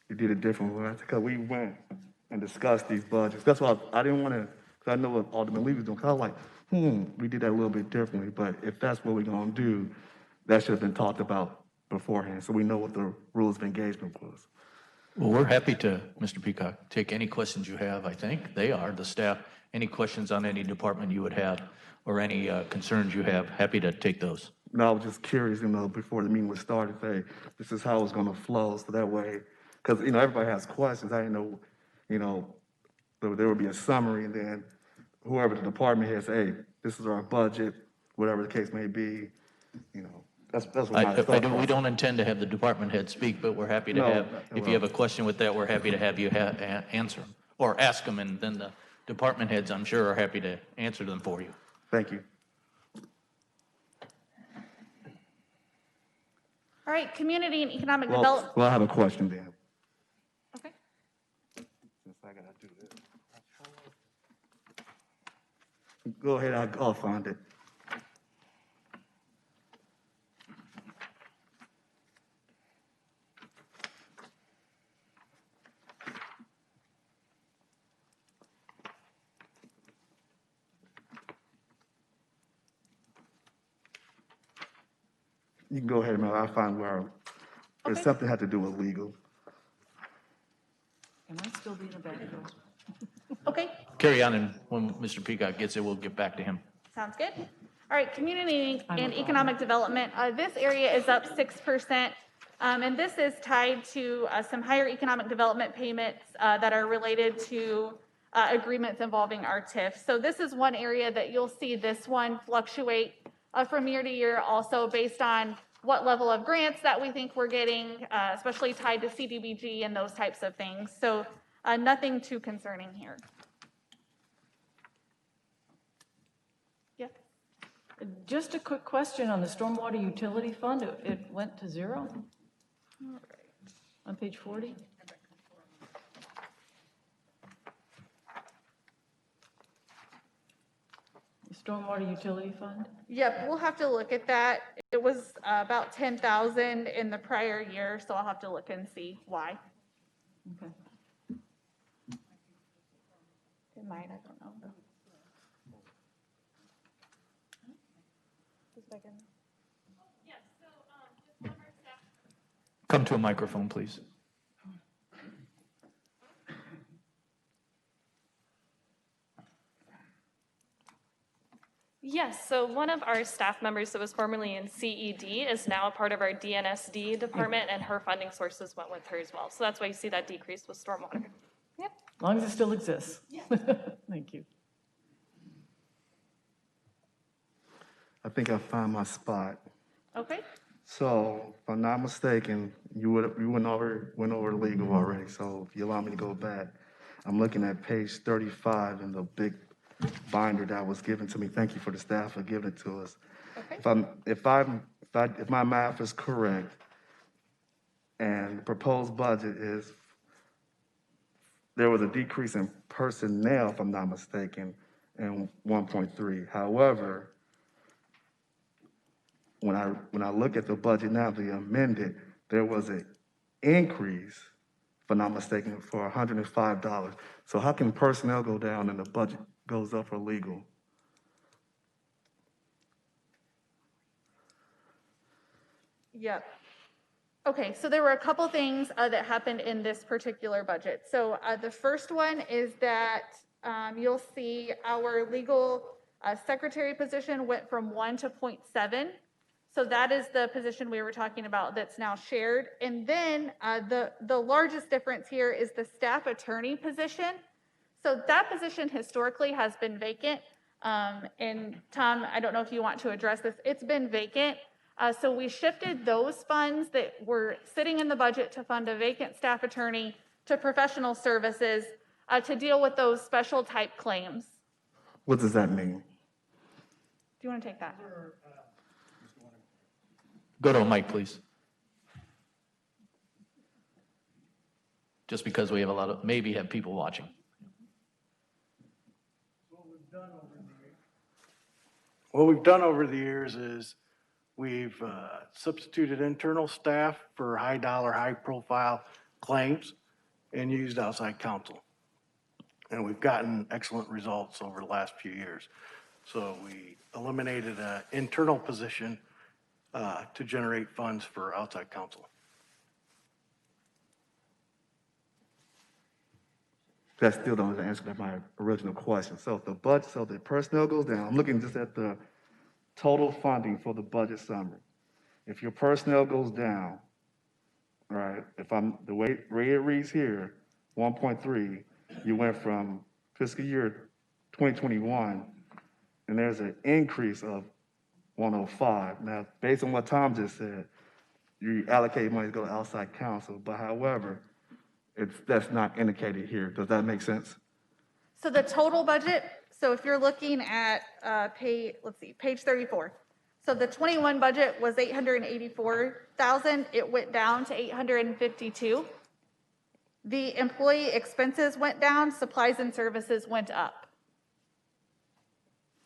you did it differently because we went and discussed these budgets. That's why I didn't want to, because I know what Alderman Lee was doing. Because I was like, we did that a little bit differently. But if that's what we're going to do, that should have been talked about beforehand so we know what the rules of engagement was. Well, we're happy to, Mr. Peacock, take any questions you have, I think. They are, the staff, any questions on any department you would have or any concerns you have, happy to take those. No, I was just curious, before the meeting was started, say, this is how it's going to flow, so that way, because, everybody has questions. I didn't know, there would be a summary, and then whoever the department head say, hey, this is our budget, whatever the case may be, that's what my thought. We don't intend to have the department head speak, but we're happy to have, if you have a question with that, we're happy to have you answer them, or ask them, and then the department heads, I'm sure, are happy to answer them for you. Thank you. All right, community and economic development. Well, I have a question then. Okay. Since I gotta do this. Go ahead, I'll find it. You can go ahead, man. I'll find where there's something had to do with legal. Am I still being a bad girl? Okay, Carry on, and when Mr. Peacock gets it, we'll get back to him. sounds good. All right, community and economic development. This area is up 6%. And this is tied to some higher economic development payments that are related to agreements involving our TIF. So this is one area that you'll see this one fluctuate from year to year, also based on what level of grants that we think we're getting, especially tied to CDBG and those types of things. So nothing too concerning here. Yeah. Just a quick question on the stormwater utility fund. It went to zero on page 40? The stormwater utility fund? Yep, we'll have to look at that. It was about 10,000 in the prior year, so I'll have to look and see why. Okay. It might, I don't know. Come to a microphone, please. Yes, so one of our staff members that was formerly in CED is now a part of our DNSD department, and her funding sources went with her as well. So that's why you see that decrease with stormwater. Yep. As long as it still exists. Thank you. I think I found my spot. Okay. So, if I'm not mistaken, you went over legal already, so if you allow me to go back, I'm looking at page 35 in the big binder that was given to me. Thank you for the staff for giving it to us. Okay. If my math is correct, and the proposed budget is, there was a decrease in personnel, if I'm not mistaken, in 1.3. However, when I look at the budget now, the amended, there was an increase, if I'm not mistaken, for $105. So how can personnel go down and the budget goes up for legal? Yep. Okay, so there were a couple things that happened in this particular budget. So the first one is that you'll see our legal secretary position went from 1 to 0.7. So that is the position we were talking about that's now shared. And then the largest difference here is the staff attorney position. So that position historically has been vacant. And Tom, I don't know if you want to address this. It's been vacant. So we shifted those funds that were sitting in the budget to fund a vacant staff attorney to professional services to deal with those special type claims. What does that mean? Do you want to take that? Go to a mic, please. Just because we have maybe have people watching. What we've done over the years is we've substituted internal staff for high dollar, high profile claims and used outside counsel. And we've gotten excellent results over the last few years. So we eliminated an internal position to generate funds for outside counsel. That still don't answer my original question. So if the personnel goes down, I'm looking just at the total funding for the budget summary. If your personnel goes down, right, the way it reads here, 1.3, you went from fiscal year 2021, and there's an increase of 105. Now, based on what Tom just said, you allocate money to go to outside counsel, but however, that's not indicated here. Does that make sense? So the total budget, so if you're looking at page 34. So the 21 budget was 884,000. It went down to 852. The employee expenses went down, supplies and services went up.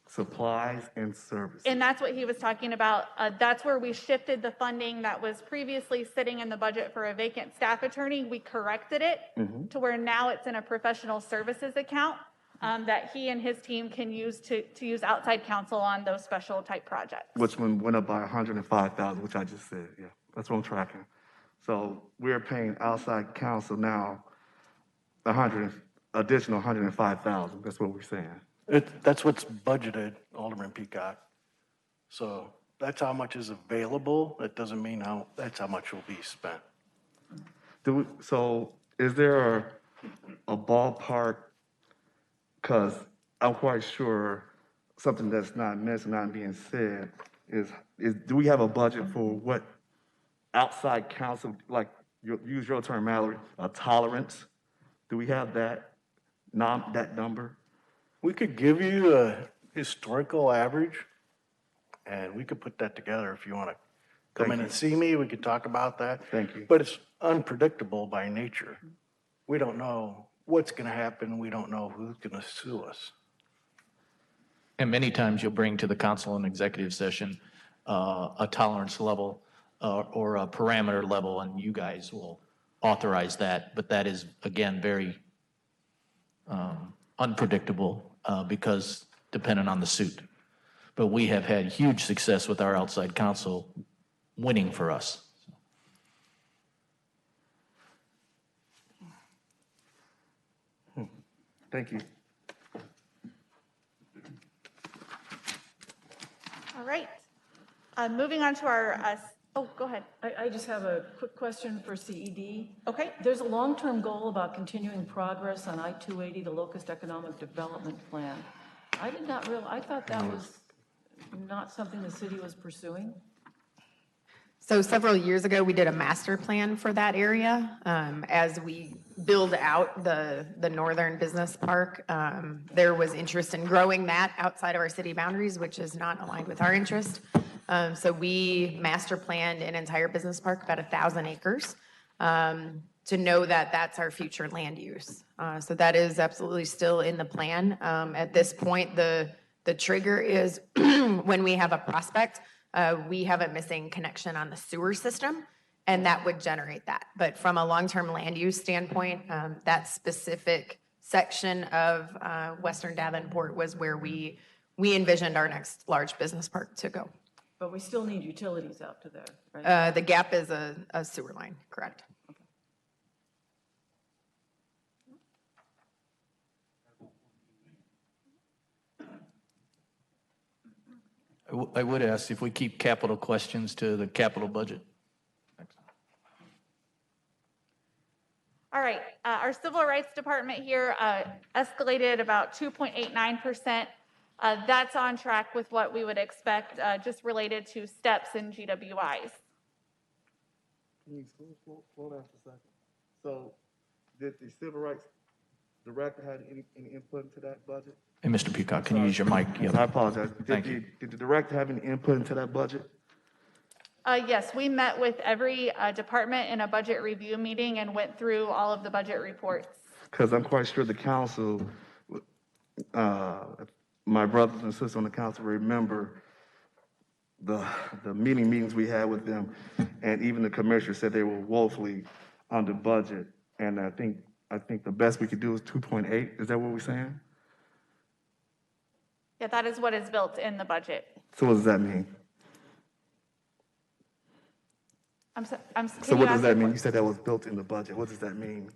Supplies and services. And that's what he was talking about. That's where we shifted the funding that was previously sitting in the budget for a vacant staff attorney. We corrected it to where now it's in a professional services account that he and his team can use to use outside counsel on those special type projects. Which one went up by 105,000, which I just said, yeah, that's what I'm tracking. So we're paying outside counsel now additional 105,000, that's what we're saying. That's what's budgeted, Alderman Peacock. So that's how much is available. That doesn't mean that's how much will be spent. So is there a ballpark? Because I'm quite sure something that's not mentioned, not being said, do we have a budget for what outside counsel, like, use your term, Mallory, a tolerance? Do we have that, that number? We could give you a historical average, and we could put that together if you want to come Thank in you. and see me. We could talk about that. Thank you. But it's unpredictable by nature. We don't know what's going to happen. We don't know who's going to sue us. And many times you'll bring to the council in executive session a tolerance level or a parameter level, and you guys will authorize that. But that is, again, very unpredictable because dependent on the suit. But we have had huge success with our outside counsel winning for us. Thank you. All right. Moving on to our, oh, go ahead. I just have a quick question for CED. Okay. There's a long-term goal about continuing progress on I-280, the Locust Economic Development Plan. I did not realize, I thought that was not something the city was pursuing. So several years ago, we did a master plan for that area. As we build out the northern business park, there was interest in growing that outside of our city boundaries, which is not aligned with our interest. So we master planned an entire business park, about 1,000 acres, to know that that's our future land use. So that is absolutely still in the plan. At this point, the trigger is when we have a prospect, we have a missing connection on the sewer system, and that would generate that. But from a long-term land use standpoint, that specific section of Western Davenport was where we envisioned our next large business park to go. But we still need utilities out to there, right? The gap is a sewer line, correct? I would ask if we keep capital questions to the capital budget. All right. Our civil rights department here escalated about 2.89%. That's on track with what we would expect, just related to steps and GWIs. Can you slow down for a second? So, did the civil rights director have any input into that budget? Hey, Mr. Peacock, can you use your mic? Yep. I apologize. Thank you. Did the director have any input into that budget? Yes, we met with every department in a budget review meeting and went through all of the budget reports. Because I'm quite sure the council, my brothers and sisters on the council remember the meetings we had with them, and even the commissioner said they were woefully under budget. And I think the best we could do is 2.8. Is that what we're saying? Yeah, that is what is built in the budget. So what does that mean? So what does that mean? You said that was built in the budget. What does that mean?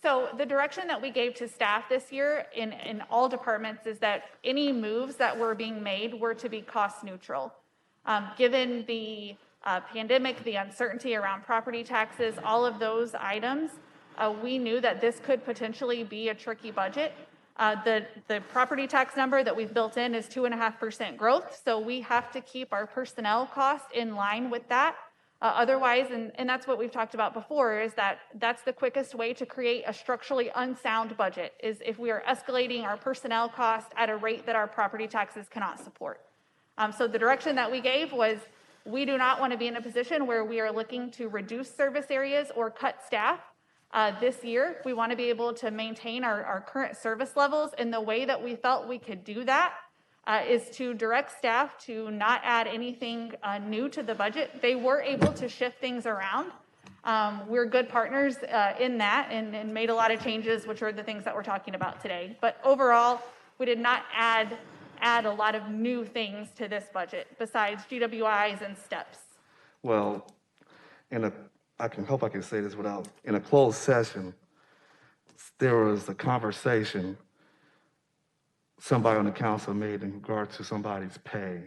So the direction that we gave to staff this year in all departments is that any moves that were being made were to be cost neutral. Given the pandemic, the uncertainty around property taxes, all of those items, we knew that this could potentially be a tricky budget. The property tax number that we've built in is 2.5% growth, so we have to keep our personnel costs in line with that. Otherwise, and that's what we've talked about before, is that's the quickest way to create a structurally unsound budget, is if we are escalating our personnel costs at a rate that our property taxes cannot support. So the direction that we gave was, we do not want to be in a position where we are looking to reduce service areas or cut staff. This year, we want to be able to maintain our current service levels, and the way that we felt we could do that is to direct staff to not add anything new to the budget. They were able to shift things around. We're good partners in that and made a lot of changes, which are the things that we're talking about today. But overall, we did not add a lot of new things to this budget besides GWIs and steps. Well, I hope I can say this in a closed session, there was a conversation somebody on the council made in regard to somebody's pay.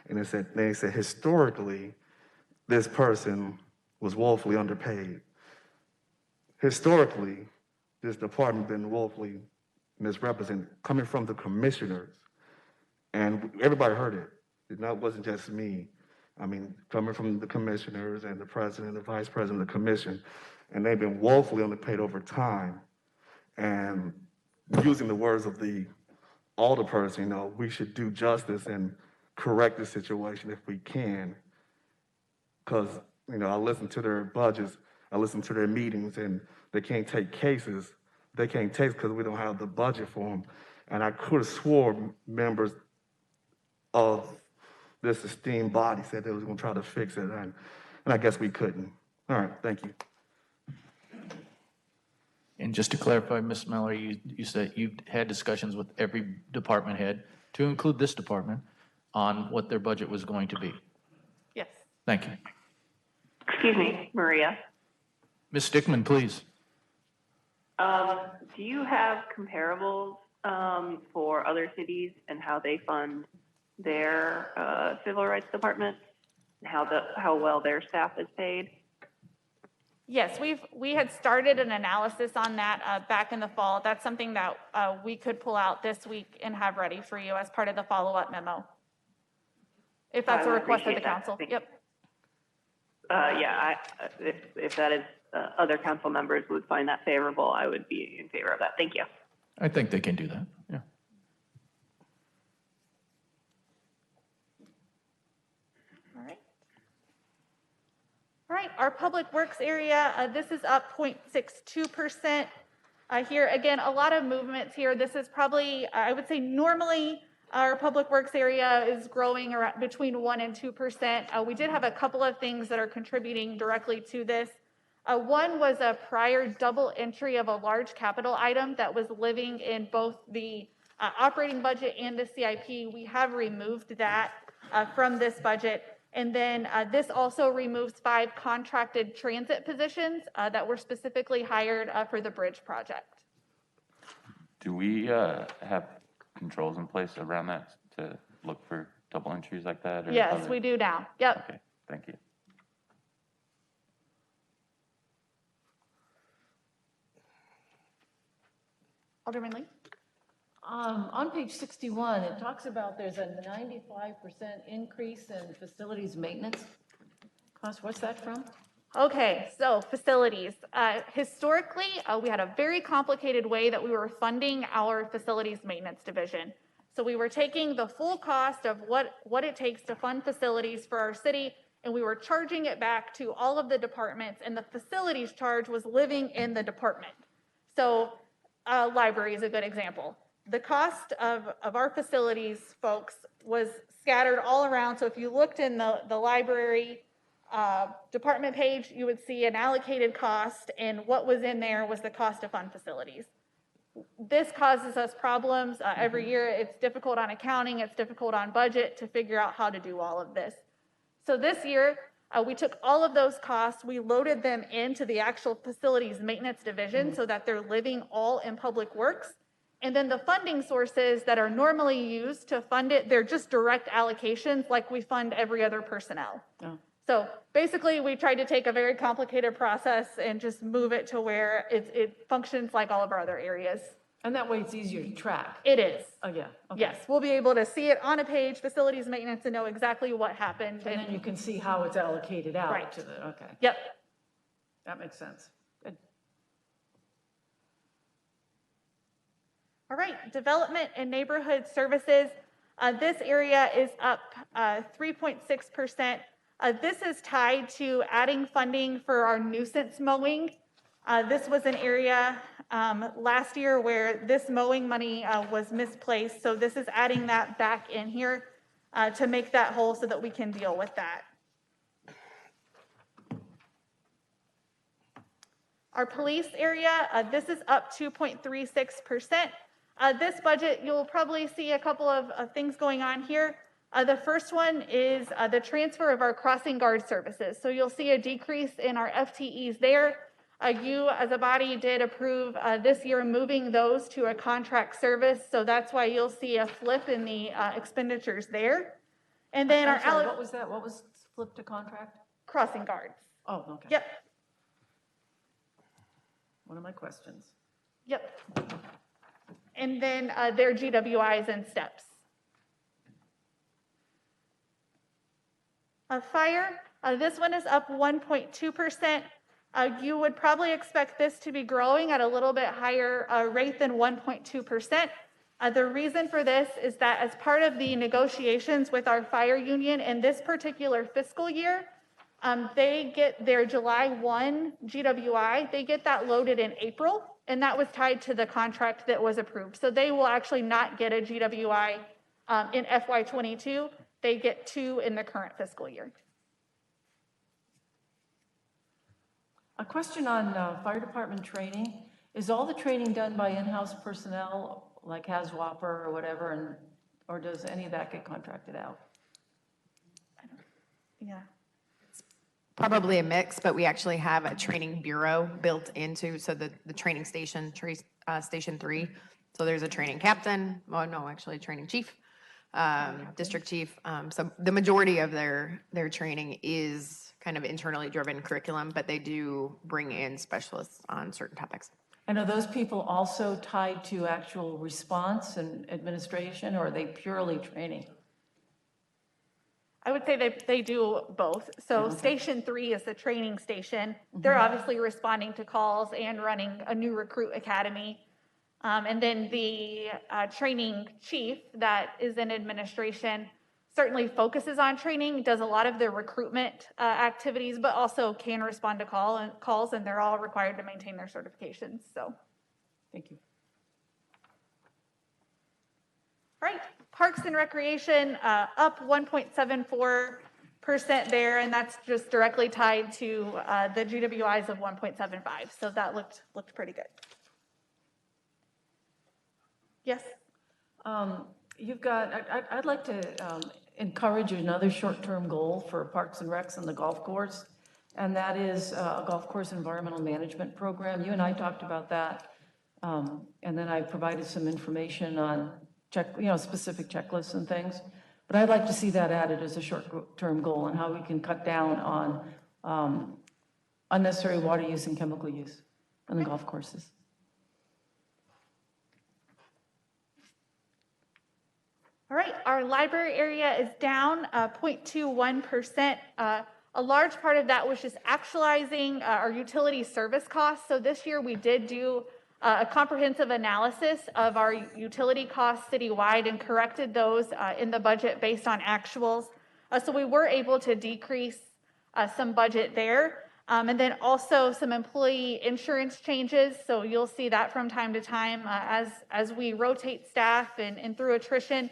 And they said historically, this person was woefully underpaid. Historically, this department been woefully misrepresented, coming from the commissioners. And everybody heard it. wasn't just me. I mean, coming from the commissioners and the president, the vice president of the commission, and they've been woefully underpaid over time. And using the words of the alderperson, you know, we should do justice and correct the situation if we can. Because, you know, I listen to their budgets, I listen to their meetings, and they can't take cases. They can't take because we don't have the budget for them. And I could have swore members of this esteemed body said they was going to try to fix it, and I guess we couldn't. All right, thank you. And just to clarify, Ms. Mallory, you said you had discussions with every department head, to include this department, on what their budget was going to be. Yes. Thank you. Excuse me, Maria. Ms. Stickman, please. Do you have comparables for other cities and how they fund their civil rights departments and how well their staff is paid? Yes, we had started an analysis on that back in the fall. That's something that we could pull out this week and have ready for you as part of the follow-up memo. If that's a request of the council. Yep. Yeah, if that is, other council members would find that favorable, I would be in favor of that. Thank you. I think they can do that, yeah. All right. All right, our public works area, this is up 0.62%. Here, again, a lot of movements here. This is probably, I would say normally our public works area is growing around between 1 and 2%. We did have a couple of things that are contributing directly to this. One was a prior double entry of a large capital item that was living in both the operating budget and the CIP. We have removed that from this budget. And then this also removes 5 contracted transit positions that were specifically hired for the bridge project. Do we have controls in place around that to look for double entries like that? Or Yes, we do now. Yep. Okay, thank you. Alderman Lee? On page 61, it talks about there's a 95% increase in facilities maintenance cost. What's that from? Okay, so facilities. Historically, we had a very complicated way that we were funding our facilities maintenance division. So we were taking the full cost of what it takes to fund facilities for our city, and we were charging it back to all of the departments, and the facilities charge was living in the department. So library is a good example. The cost of our facilities folks was scattered all around. So if you looked in the library department page, you would see an allocated cost, and what was in there was the cost of fund facilities. This causes us problems every year. It's difficult on accounting, it's difficult on budget to figure out how to do all of this. So this year, we took all of those costs, we loaded them into the actual facilities maintenance division so that they're living all in public works. And then the funding sources that are normally used to fund it, they're just direct allocations like we fund every other personnel. Oh. So basically, we tried to take a very complicated process and just move it to where it functions like all of our other areas. And that way it's easier to track. It is. Oh, yeah. Okay. Yes, we'll be able to see it on a page, facilities maintenance, and know exactly what happened. And then you can see how it's allocated out Right. to the, okay. Yep. That makes sense. Good. All right, development and neighborhood services. This area is up 3.6%. This is tied to adding funding for our nuisance mowing. This was an area last year where this mowing money was misplaced. So this is adding that back in here to make that whole so that we can deal with that. Our police area, this is up 2.36%. This budget, you'll probably see a couple of things going on here. The first one is the transfer of our crossing guard services. So you'll see a decrease in our FTEs there. You, as a body, did approve this year moving those to a contract service. So that's why you'll see a flip in the expenditures there. And then I'm sorry, what was that? What was flipped to contract? Crossing guards. Oh, okay. Yep. One of my questions. Yep. And then their GWIs and steps. Fire, this one is up 1.2%. You would probably expect this to be growing at a little bit higher rate than 1.2%. The reason for this is that as part of the negotiations with our fire union in this particular fiscal year, they get their July 1 GWI, they get that loaded in April, and that was tied to the contract that was approved. So they will actually not get a GWI in FY22. They get 2 in the current fiscal year. A question on fire department training. Is all the training done by in-house personnel, like HAZWOPER or whatever, or does any of that get contracted out? Yeah. Probably a mix, but we actually have a training bureau built into, so the training station, Station 3. So there's a training captain, well, no, actually a training chief, district chief. So the majority of their training is kind of internally driven curriculum, but they do bring in specialists on certain topics. And are those people also tied to actual response and administration, or are they purely training? I would say they do both. So Station 3 is the training station. They're obviously responding to calls and running a new recruit academy. And then the training chief that is in administration certainly focuses on training, does a lot of their recruitment activities, but also can respond to calls, and they're all required to maintain their certifications. So, thank you. All right, Parks and Recreation up 1.74% there, and that's just directly tied to the GWIs of 1.75. So that looked pretty good. Yes. You've got. I'd like to encourage another short-term goal for Parks and Recs on the golf course, and that is a golf course environmental management program. You and I talked about that, and then I provided some information on specific checklists and things. But I'd like to see that added as a short-term goal and how we can cut down on unnecessary water use and chemical use on the golf courses. All right, our library area is down 0.21%. A large part of that was just actualizing our utility service costs. So this year we did do a comprehensive analysis of our utility costs citywide and corrected those in the budget based on actuals. So we were able to decrease some budget there. And then also some employee insurance changes. So you'll see that from time to time as we rotate staff and through attrition.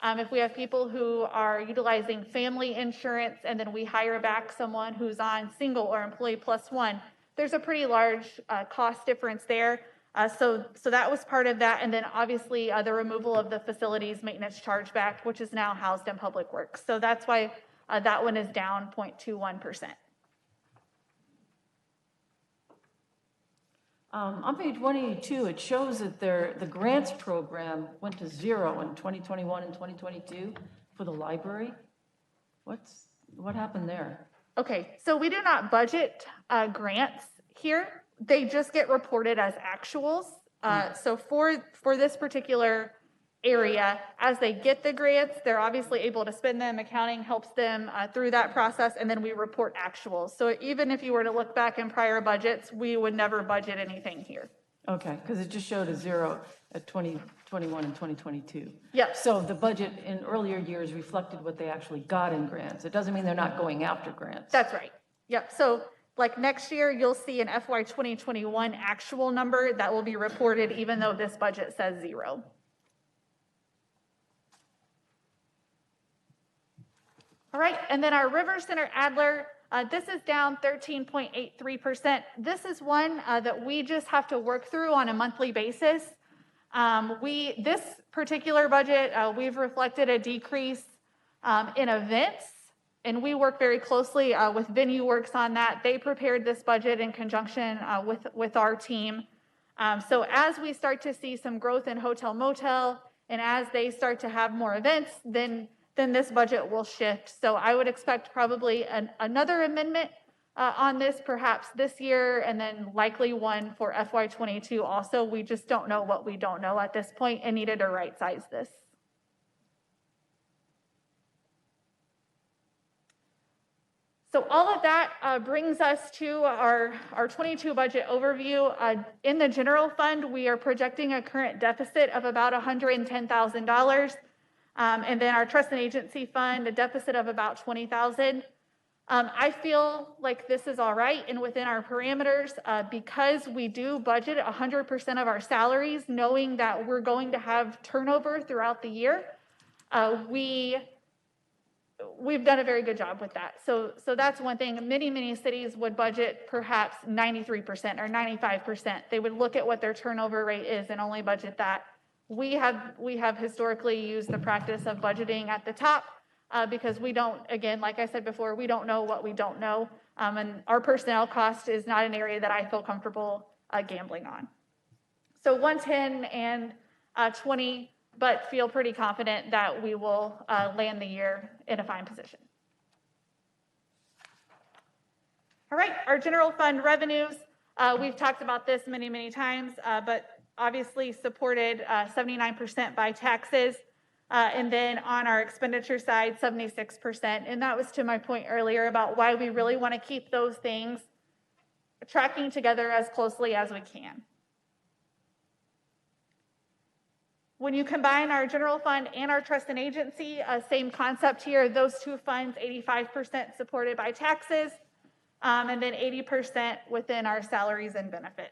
If we have people who are utilizing family insurance and then we hire back someone who's on single or employee plus one, there's a pretty large cost difference there. So that was part of that. And then obviously the removal of the facilities maintenance chargeback, which is now housed in Public Works. So that's why that one is down 0.21%. On page 182, it shows that the grants program went to 0 in 2021 and 2022 for the library. What happened there? Okay, so we do not budget grants here. They just get reported as actuals. So for this particular area, as they get the grants, they're obviously able to spend them. Accounting helps them through that process, and then we report actuals. So even if you were to look back in prior budgets, we would never budget anything here. Okay, because it just showed a 0 at 2021 and 2022. Yep. So the budget in earlier years reflected what they actually got in grants. It doesn't mean they're not going after grants. That's right. Yep. So like next year, you'll see an FY 2021 actual number that will be reported even though this budget says 0. All right, and then our River Center Adler, this is down 13.83%. This is one that we just have to work through on a monthly basis. This particular budget, we've reflected a decrease in events, and we work very closely with Venue Works on that. They prepared this budget in conjunction with our team. So as we start to see some growth in hotel motel, and as they start to have more events, then this budget will shift. So I would expect probably another amendment on this perhaps this year, and then likely one for FY22 also. We just don't know what we don't know at this point and needed to right size this. So all of that brings us to our 22 budget overview. In the general fund, we are projecting a current deficit of about $110,000. And then our trust and agency fund, a deficit of about $20,000. I feel like this is all right and within our parameters because we do budget 100% of our salaries, knowing that we're going to have turnover throughout the year. We've done a very good job with that. So that's one thing. Many cities would budget perhaps 93% or 95%. They would look at what their turnover rate is and only budget that. We have historically used the practice of budgeting at the top because we don't, again, like I said before, we don't know what we don't know. And our personnel cost is not an area that I feel comfortable gambling on. So 110 and 20, but feel pretty confident that we will land the year in a fine position. All right, our general fund revenues, we've talked about this many times, but obviously supported 79% by taxes. And then on our expenditure side, 76%. And that was to my point earlier about why we really want to keep those things tracking together as closely as we can. When you combine our general fund and our trust and agency, same concept here, those two funds, 85% supported by taxes, and then 80% within our salaries and benefits.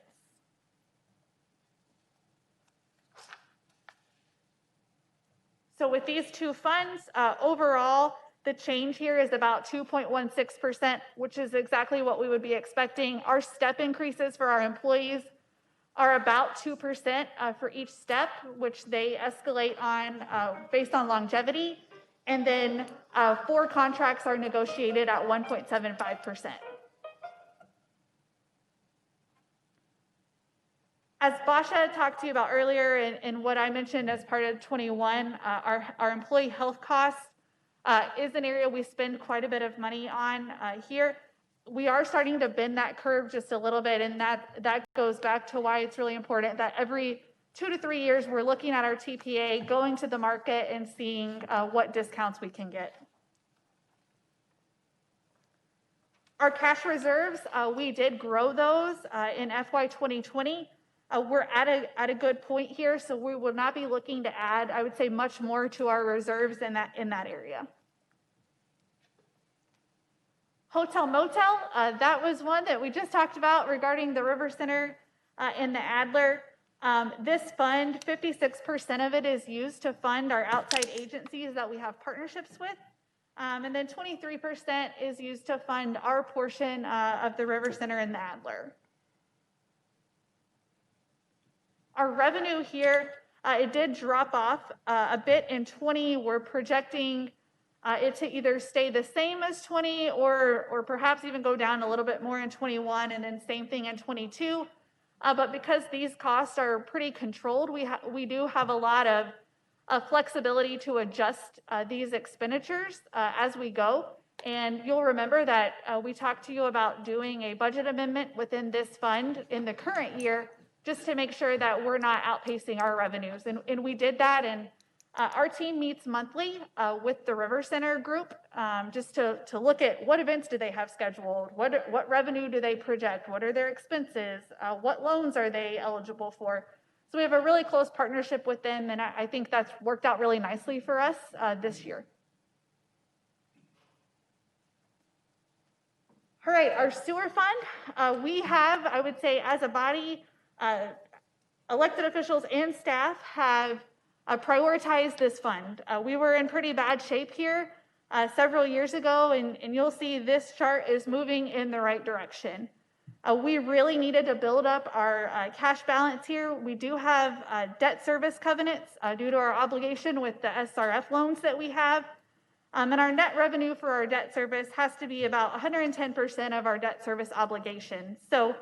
So with these two funds, overall, the change here is about 2.16%, which is exactly what we would be expecting. Our step increases for our employees are about 2% for each step, which they escalate on based on longevity. And then 4 contracts are negotiated at 1.75%. As Basha talked to you about earlier and what I mentioned as part of 21, our employee health costs is an area we spend quite a bit of money on here. We are starting to bend that curve just a little bit, and that goes back to why it's really important that every 2 to 3 years we're looking at our TPA, going to the market and seeing what discounts we can get. Our cash reserves, we did grow those in FY 2020. We're at a good point here, so we will not be looking to add, I would say, much more to our reserves in that area. Hotel motel, that was one that we just talked about regarding the River Center and the Adler. This fund, 56% of it is used to fund our outside agencies that we have partnerships with. And then 23% is used to fund our portion of the River Center and the Adler. Our revenue here, it did drop off a bit in 20. We're projecting it to either stay the same as 20 or perhaps even go down a little bit more in 21 and then same thing in 22. But because these costs are pretty controlled, we do have a lot of flexibility to adjust these expenditures as we go. And you'll remember that we talked to you about doing a budget amendment within this fund in the current year just to make sure that we're not outpacing our revenues. And we did that, and our team meets monthly with the River Center group just to look at what events do they have scheduled, what revenue do they project, what are their expenses, what loans are they eligible for. So we have a really close partnership with them, and I think that's worked out really nicely for us this year. All right, our sewer fund, we have, I would say, as a body, elected officials and staff have prioritized this fund. We were in pretty bad shape here several years ago, and you'll see this chart is moving in the right direction. We really needed to build up our cash balance here. We do have debt service covenants due to our obligation with the SRF loans that we have. And our net revenue for our debt service has to be about 110% of our debt service obligation. So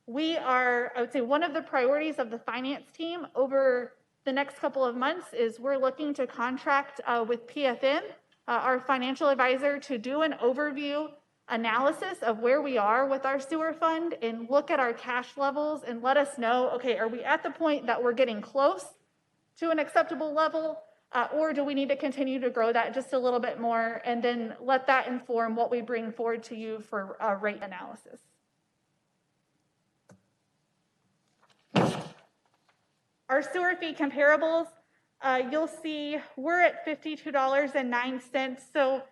we are, I would say, one of the priorities of the finance team over the next couple of months is we're looking to contract with PFM, our financial advisor, to do an overview analysis of where we are with our sewer fund and look at our cash levels and let us know, okay, are we at the point that we're getting close to an acceptable level? Or do we need to continue to grow that just a little bit more and then let that inform what we bring forward to you for rate analysis? Our sewer fee comparables, you'll see we're at $52.09. So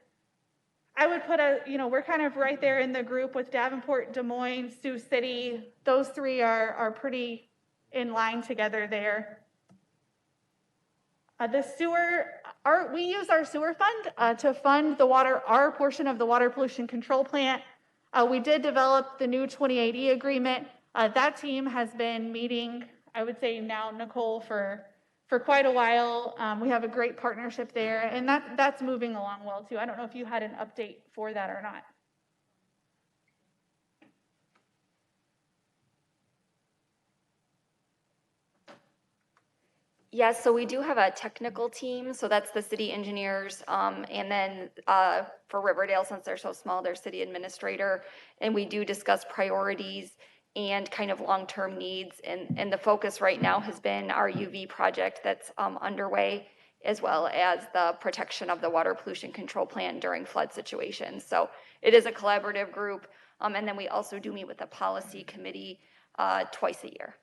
I would put we're kind of right there in the group with Davenport, Des Moines, Sioux City. Those three are pretty in line together there. The sewer, we use our sewer fund to fund our portion of the water pollution control plant. We did develop the new 2080 agreement. That team has been meeting, I would say now, Nicole, for quite a while. We have a great partnership there, and that's moving along well too. I don't know if you had an update for that or not. Yes, so we do have a technical team, so that's the city engineers, and then for Riverdale, since they're so small, their city administrator, and we do discuss priorities and kind of long-term needs, and the focus right now has been our UV project that's underway, as well as the protection of the water pollution control plant during flood situations. So it is a collaborative group, and then we also do meet with the policy committee twice a year.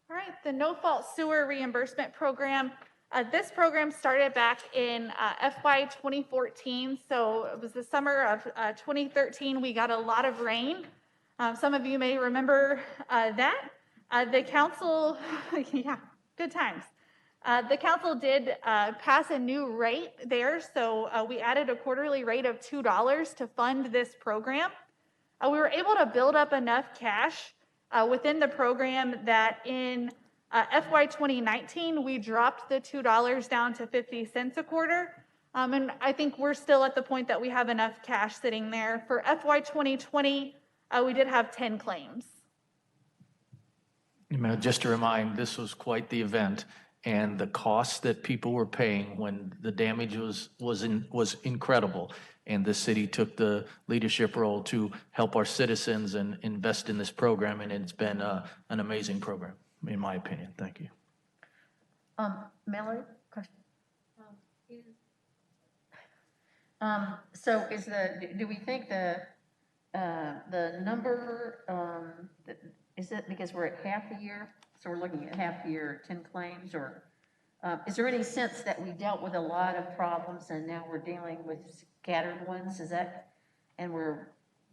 All right, the no-fault sewer reimbursement program. This program started back in FY 2014, so it was the summer of 2013. We got a lot of rain. Some of you may remember that. The council, yeah, good times. The council did pass a new rate there, so we added a quarterly rate of $2 to fund this program. We were able to build up enough cash within the program that in FY 2019, we dropped the $2 down to 50 cents a quarter. And I think we're still at the point that we have enough cash sitting there. For FY 2020, we did have 10 claims. Just to remind, this was quite the event, and the cost that people were paying when the damage was incredible. And the city took the leadership role to help our citizens and invest in this program, and it's been an amazing program, in my opinion. Thank you. Mallory, question? So do we think the number, is it because we're at half a year? So we're looking at half a year, 10 claims, or is there any sense that we dealt with a lot of problems and now we're dealing with scattered ones? Is that, and we're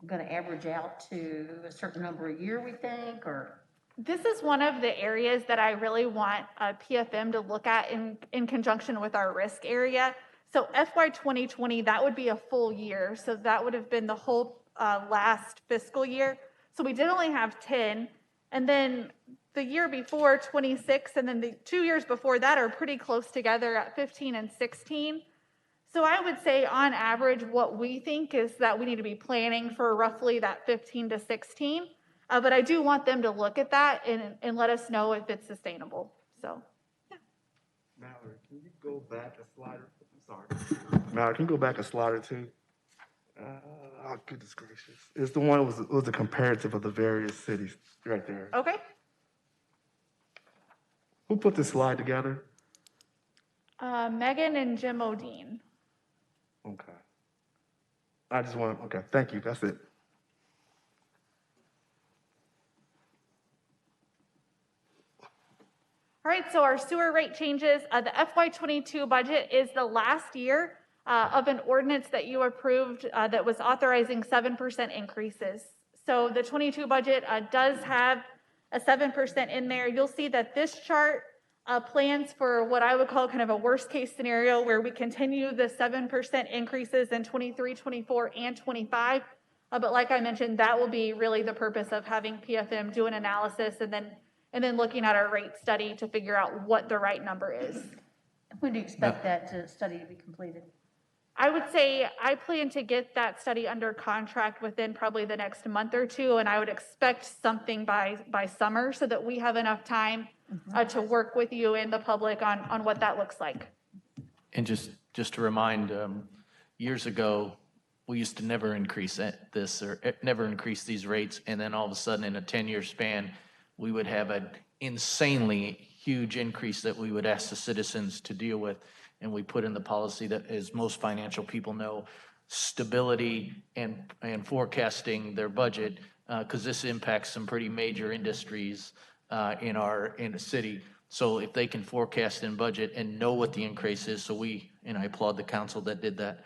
going to average out to a certain number a year, we think, or? This is one of the areas that I really want PFM to look at in conjunction with our risk area. So FY 2020, that would be a full year. So that would have been the whole last fiscal year. So we did only have 10. And then the year before, 26, and then the 2 years before that are pretty close together at 15 and 16. So I would say on average, what we think is that we need to be planning for roughly that 15 to 16. But I do want them to look at that and let us know if it's sustainable. So, yeah. Mallory, can you go back a slide? I'm sorry. Mallory, can you go back a slide or two? Oh, goodness gracious. It's the one, it was the comparative of the various cities right there. Okay. Who put this slide together? Megan and Jim O'Dean. Okay. I just want to, okay, thank you. That's it. All right, so our sewer rate changes. The FY22 budget is the last year of an ordinance that you approved that was authorizing 7% increases. So the 22 budget does have a 7% in there. You'll see that this chart plans for what I would call kind of a worst case scenario where we continue the 7% increases in 23, 24, and 25. But like I mentioned, that will be really the purpose of having PFM do an analysis and then looking at our rate study to figure out what the right number is. When do you expect that study to be completed? I would say I plan to get that study under contract within probably the next month or two, and I would expect something by summer so that we have enough time to work with you and the public on what that looks like. And just to remind, years ago, we used to never increase this or never increase these rates, and then all of a sudden in a 10-year span, we would have an insanely huge increase that we would ask the citizens to deal with. And we put in the policy that, as most financial people know, stability and forecasting their budget, because this impacts some pretty major industries in the city. So if they can forecast and budget and know what the increase is, and I applaud the council that did that,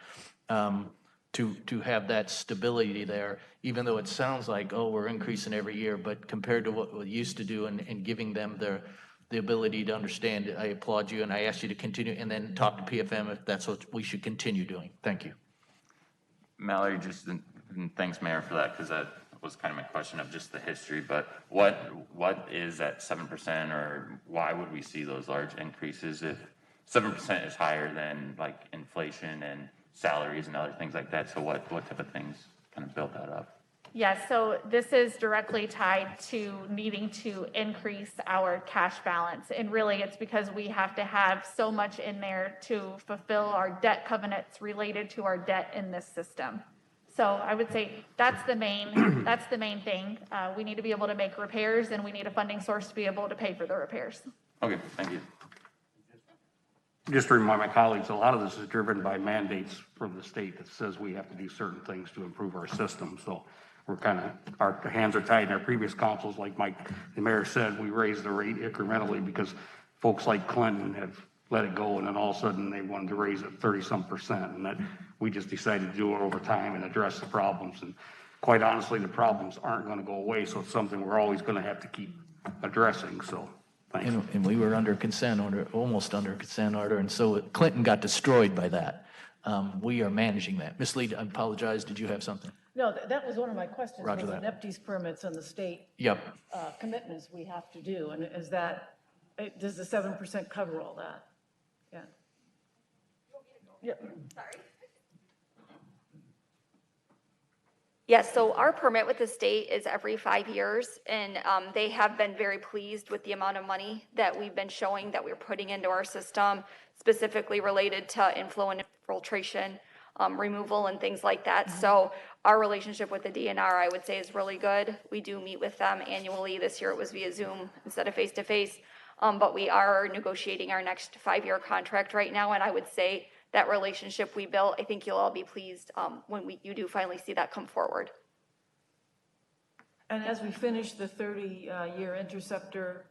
to have that stability there, even though it sounds like, oh, we're increasing every year, but compared to what we used to do and giving them the ability to understand, I applaud you, and I ask you to continue, and then talk to PFM if that's what we should continue doing. Thank you. Mallory, and thanks, Mayor, for that, because that was kind of my question of just the history, but what is that 7%, or why would we see those large increases if 7% is higher than like inflation and salaries and other things like that? So what type of things kind of build that up? Yeah, so this is directly tied to needing to increase our cash balance. And really, it's because we have to have so much in there to fulfill our debt covenants related to our debt in this system. So I would say that's the main thing. We need to be able to make repairs, and we need a funding source to be able to pay for the repairs. Okay, thank you. Just to remind my colleagues, a lot of this is driven by mandates from the state that says we have to do certain things to improve our system. So we're our hands are tied in our previous councils. Like the mayor said, we raised the rate incrementally because folks like Clinton have let it go, and then all of a sudden they wanted to raise it 30-some%, and that we just decided to do it over time and address the problems. And quite honestly, the problems aren't going to go away, so it's something we're always going to have to keep addressing. So thanks. And we were under consent order, almost under consent order, and so Clinton got destroyed by that. We are managing that. Ms. Lee, I apologize. Did you have something? No, that was one of my questions. Roger was that. the NEPTES permits and the state Yep. commitments we have to do. And is that, does the 7% cover all that? Yeah. Sorry. Yes, so our permit with the state is every 5 years, and they have been very pleased with the amount of money that we've been showing that we're putting into our system, specifically related to inflow and infiltration removal and things like that. So our relationship with the DNR, I would say, is really good. We do meet with them annually. This year it was via Zoom instead of face-to-face, but we are negotiating our next 5-year contract right now, and I would say that relationship we built, I think you'll all be pleased when you do finally see that come forward. And as we finish the 30-year interceptor,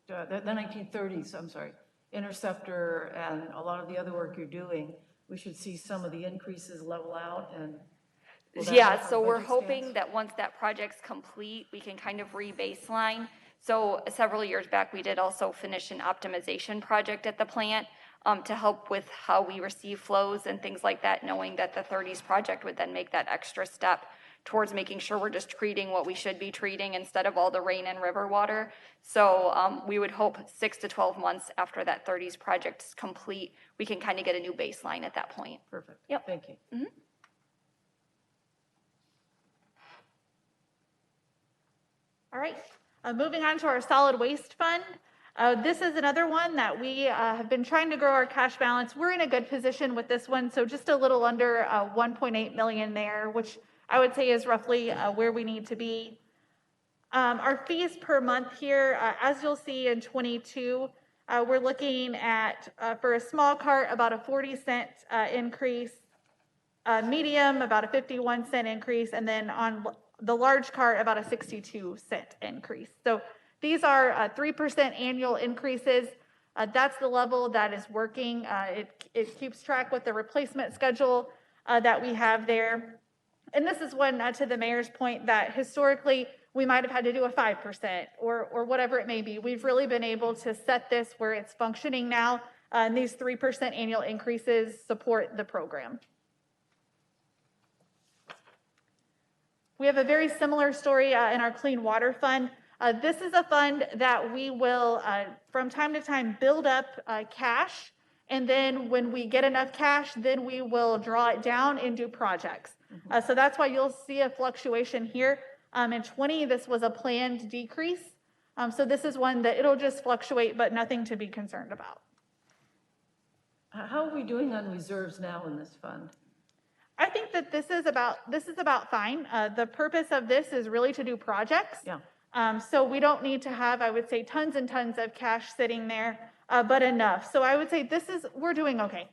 the 1930s, I'm sorry, interceptor and a lot of the other work you're doing, we should see some of the increases level out. And yeah, so we're hoping that once that project's complete, we can kind of re-baseline. So several years back, we did also finish an optimization project at the plant to help with how we receive flows and things like that, knowing that the 30s project would then make that extra step towards making sure we're just treating what we should be treating instead of all the rain and river water. So we would hope 6 to 12 months after that 30s project is complete, we can kind of get a new baseline at that point. Perfect. Yep. Thank you. Mm-hmm. All right, moving on to our solid waste fund. This is another one that we have been trying to grow our cash balance. We're in a good position with this one, so just a little under 1.8 million there, which I would say is roughly where we need to be. Our fees per month here, as you'll see in 22, we're looking at, for a small cart, about a 40-cent increase, medium, about a 51-cent increase, and then on the large cart, about a 62-cent increase. So these are 3% annual increases. That's the level that is working. It keeps track with the replacement schedule that we have there. And this is one, to the mayor's point, that historically we might have had to do a 5% or whatever it may be. We've really been able to set this where it's functioning now, and these 3% annual increases support the program. We have a very similar story in our Clean Water Fund. This is a fund that we will, from time to time, build up cash, and then when we get enough cash, then we will draw it down and do projects. So that's why you'll see a fluctuation here. In 20, this was a planned decrease. So this is one that it'll just fluctuate, but nothing to be concerned about. How are we doing on reserves now in this fund? I think that this is about fine. The purpose of this is really to do projects. Yeah. So we don't need to have, I would say, tons and tons of cash sitting there, but enough. So I would say we're doing okay.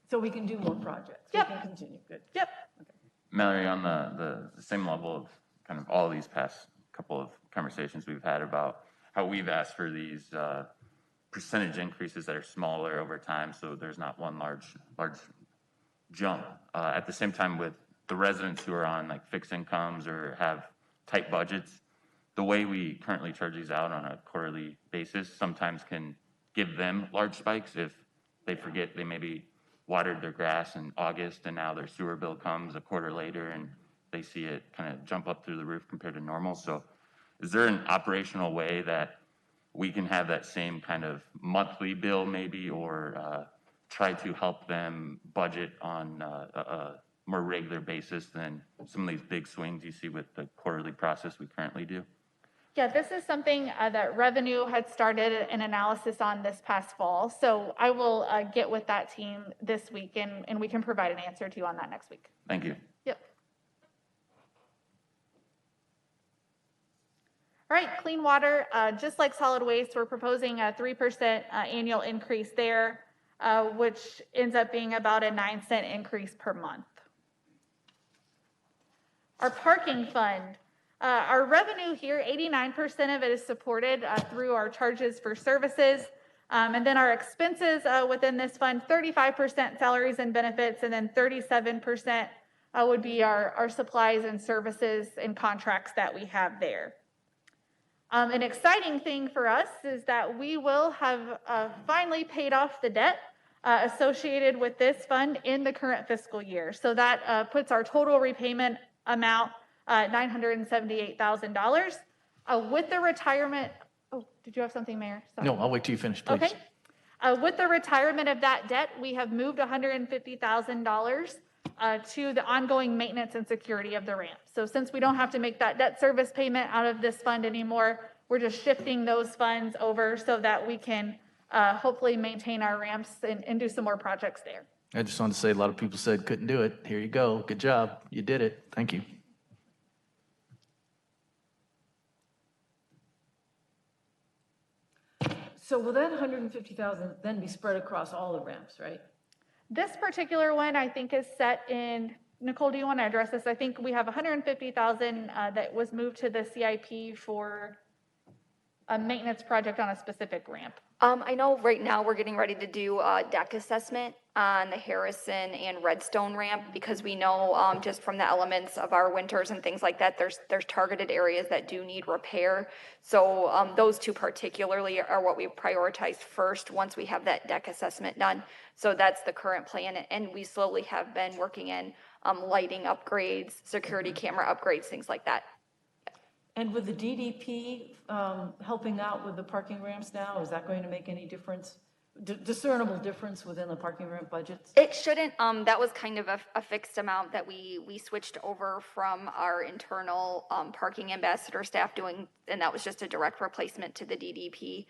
So we can do more projects? Yep. We can continue, good. Yep. Mallory, on the same level of kind of all these past couple of conversations we've had about how we've asked for these percentage increases that are smaller over time, so there's not one large jump. At the same time, with the residents who are on like fixed incomes or have tight budgets, the way we currently charge these out on a quarterly basis sometimes can give them large spikes if they forget they maybe watered their grass in August and now their sewer bill comes a quarter later and they see it kind of jump up through the roof compared to normal. So is there an operational way that we can have that same kind of monthly bill maybe, or try to help them budget on a more regular basis than some of these big swings you see with the quarterly process we currently do? Yeah, this is something that Revenue had started an analysis on this past fall. So I will get with that team this week and we can provide an answer to you on that next week. Thank you. Yep. All right, clean water, just like solid waste, we're proposing a 3% annual increase there, which ends up being about a 9-cent increase per month. Our parking fund, our revenue here, 89% of it is supported through our charges for services. And then our expenses within this fund, 35% salaries and benefits, and then 37% would be our supplies and services and contracts that we have there. An exciting thing for us is that we will have finally paid off the debt associated with this fund in the current fiscal year. So that puts our total repayment amount $978,000. With the retirement, oh, did you have something, Mayor? Sorry. No, I'll wait till you finish, please. Okay. With the retirement of that debt, we have moved $150,000 to the ongoing maintenance and security of the ramp. So since we don't have to make that debt service payment out of this fund anymore, we're just shifting those funds over so that we can hopefully maintain our ramps and do some more projects there. I just wanted to say a lot of people said couldn't do it. Here you go. Good job. You did it. Thank you. So will that 150,000 then be spread across all the ramps, right? This particular one, I think, is set in, Nicole, do you want to address this? I think we have 150,000 that was moved to the CIP for a maintenance project on a specific ramp. I know right now we're getting ready to do a deck assessment on the Harrison and Redstone ramp because we know just from the elements of our winters and things like that, there's targeted areas that do need repair. So those two particularly are what we prioritize first once we have that deck assessment done. So that's the current plan, and we slowly have been working in lighting upgrades, security camera upgrades, things like that. And with the DDP helping out with the parking ramps now, is that going to make any difference, discernible difference within the parking ramp budgets? It shouldn't. That was kind of a fixed amount that we switched over from our internal parking ambassador staff doing, and that was just a direct replacement to the DDP,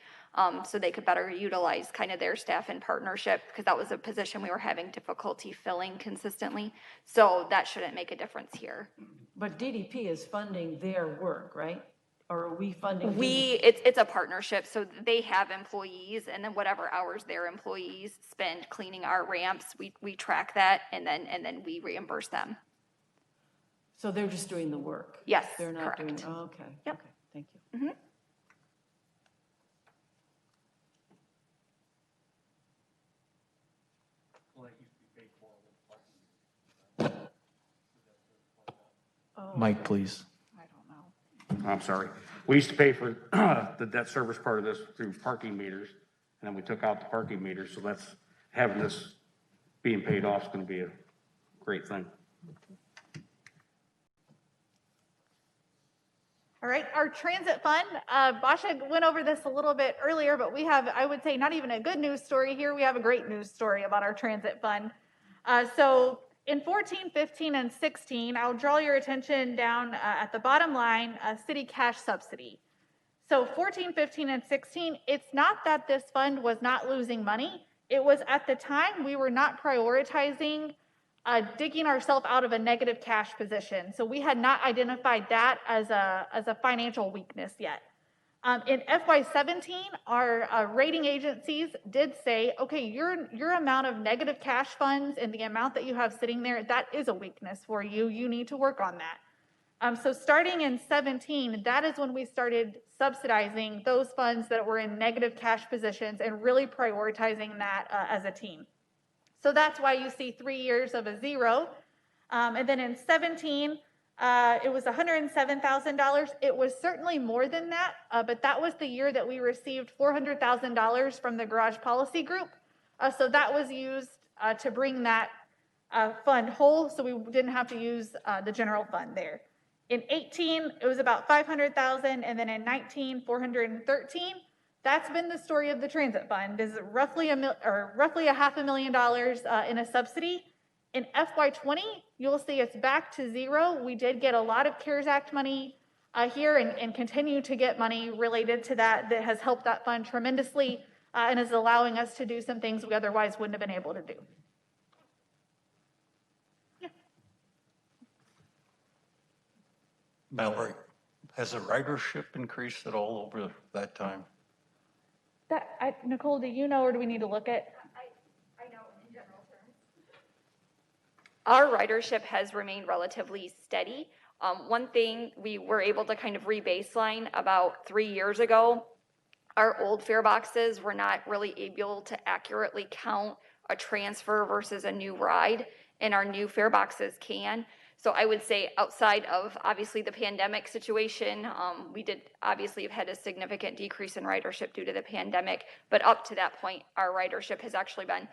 so they could better utilize kind of their staff in partnership, because that was a position we were having difficulty filling consistently. So that shouldn't make a difference here. But DDP is funding their work, right? Or are we funding? It's a partnership, so they have employees, and then whatever hours their employees spend cleaning our ramps, we track that, and then we reimburse them. So they're just doing the work? Yes, They're not correct. doing, oh, okay. Yep. Okay, thank you. Mm-hmm. Mike, please. I'm sorry. We used to pay for the debt service part of this through parking meters, and then we took out the parking meters, so that's, having this being paid off is gonna be a great thing. All right, our transit fund, Basha went over this a little bit earlier, but we have, I would say, not even a good news story here. We have a great news story about our transit fund. So in 14, 15, and 16, I'll draw your attention down at the bottom line, city cash subsidy. So 14, 15, and 16, it's not that this fund was not losing money. It was at the time we were not prioritizing digging ourselves out of a negative cash position. So we had not identified that as a financial weakness yet. In FY17, our rating agencies did say, okay, your amount of negative cash funds and the amount that you have sitting there, that is a weakness for you. You need to work on that. So starting in 17, that is when we started subsidizing those funds that were in negative cash positions and really prioritizing that as a team. So that's why you see 3 years of a zero. And then in 17, it was $107,000. It was certainly more than that, but that was the year that we received $400,000 from the garage policy group. So that was used to bring that fund whole, so we didn't have to use the general fund there. In 18, it was about 500,000, and then in 19, 413. That's been the story of the transit fund, is roughly a $500,000 in a subsidy. In FY20, you'll see it's back to zero. We did get a lot of CARES Act money here and continue to get money related to that has helped that fund tremendously and is allowing us to do some things we otherwise wouldn't have been able to do. Yeah. Mallory, has the ridership increased at all over that time? Nicole, do you know, or do we need to look at? I know in general terms. Our ridership has remained relatively steady. One thing we were able to kind of re-baseline about 3 years ago, our old fare boxes were not really able to accurately count a transfer versus a new ride, and our new fare boxes can. So I would say outside of obviously the pandemic situation, we did obviously have had a significant decrease in ridership due to the pandemic, but up to that point, our ridership has actually been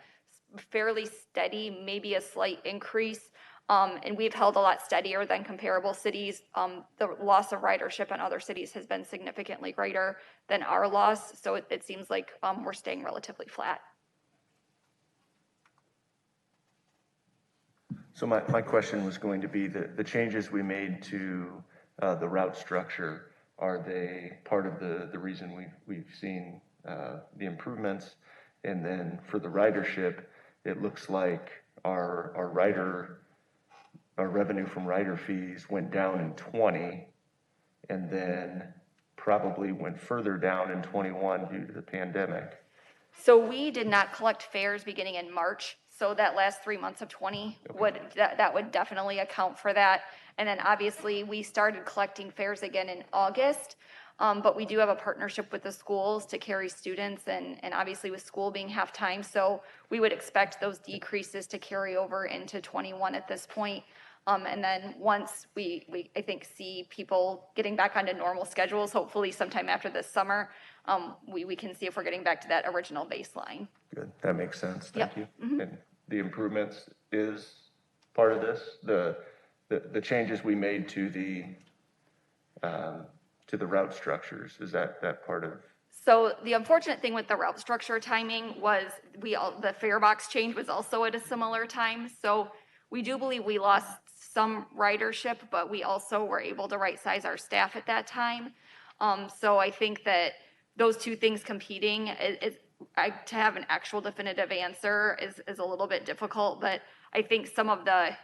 fairly steady, maybe a slight increase, and we've held a lot steadier than comparable cities. The loss of ridership in other cities has been significantly greater than our loss, so it seems like we're staying relatively flat. So my question was going to be the changes we made to the route structure, are they part of the reason we've seen the improvements? And then for the ridership, it looks like our revenue from rider fees went down in 20 and then probably went further down in 21 due to the pandemic. So we did not collect fares beginning in March. So that last 3 months of 20 that would definitely account for that. And then obviously we started collecting fares again in August. But we do have a partnership with the schools to carry students and obviously with school being half time. So we would expect those decreases to carry over into 21 at this point. And then once we I think see people getting back onto normal schedules, hopefully sometime after this summer, we can see if we're getting back to that original baseline. Good, that makes sense, thank you. Mm-hmm. And the improvements is part of this, the changes we made to the route structures, is that part of? So the unfortunate thing with the route structure timing was the fare box change was also at a similar time. So we do believe we lost some ridership, but we also were able to right size our staff at that time. So I think that those two things competing to have an actual definitive answer is a little bit difficult, but I think some of the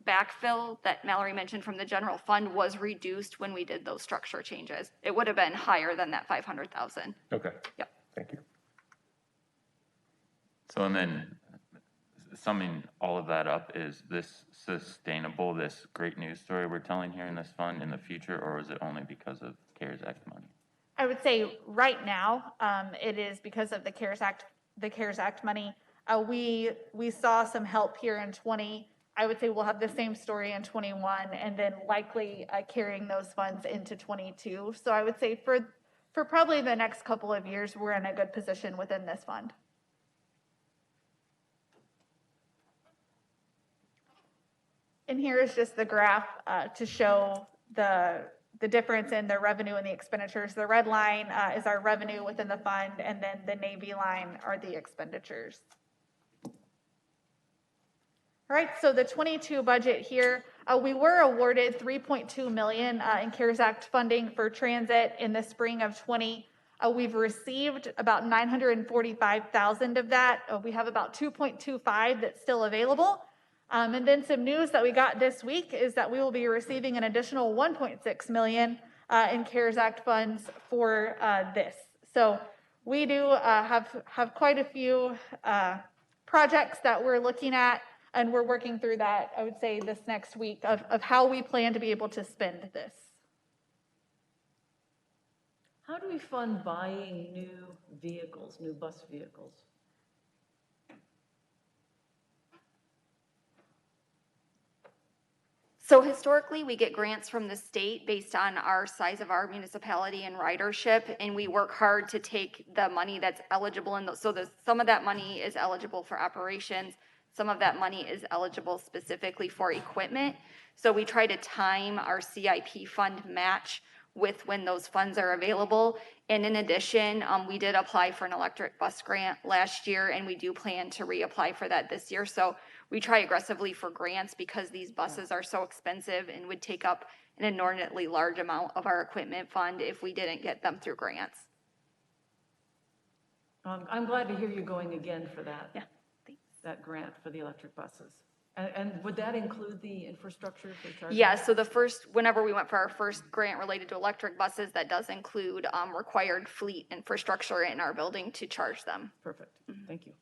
backfill that Mallory mentioned from the general fund was reduced when we did those structure changes. It would have been higher than that 500,000. Okay. Yep. Thank you. So, and then summing all of that up, is this sustainable, this great news story we're telling here in this fund in the future, or is it only because of CARES Act money? I would say right now, it is because of the CARES Act money. We saw some help here in 20. I would say we'll have the same story in 21, and then likely carrying those funds into 22. So I would say for probably the next couple of years, we're in a good position within this fund. And here is just the graph to show the difference in the revenue and the expenditures. The red line is our revenue within the fund, and then the navy line are the expenditures. All right, so the 22 budget here, we were awarded $3.2 million in CARES Act funding for transit in the spring of 20. We've received about 945,000 of that. We have about 2.25 that's still available. And then some news that we got this week is that we will be receiving an additional 1.6 million in CARES Act funds for this. So we do have quite a few projects that we're looking at, and we're working through that, I would say, this next week of how we plan to be able to spend this. How do we fund buying new vehicles, new bus vehicles? So historically, we get grants from the state based on our size of our municipality and ridership, and we work hard to take the money that's eligible. And so some of that money is eligible for operations. Some of that money is eligible specifically for equipment. So we try to time our CIP fund match with when those funds are available. And in addition, we did apply for an electric bus grant last year, and we do plan to reapply for that this year. So we try aggressively for grants because these buses are so expensive and would take up an inordinately large amount of our equipment fund if we didn't get them through grants. I'm glad to hear you going again for that. Yeah, thanks. That grant for the electric buses. And would that include the infrastructure for charging? Yeah, so whenever we went for our first grant related to electric buses, that does include required fleet infrastructure in our building to charge them. Perfect, thank you.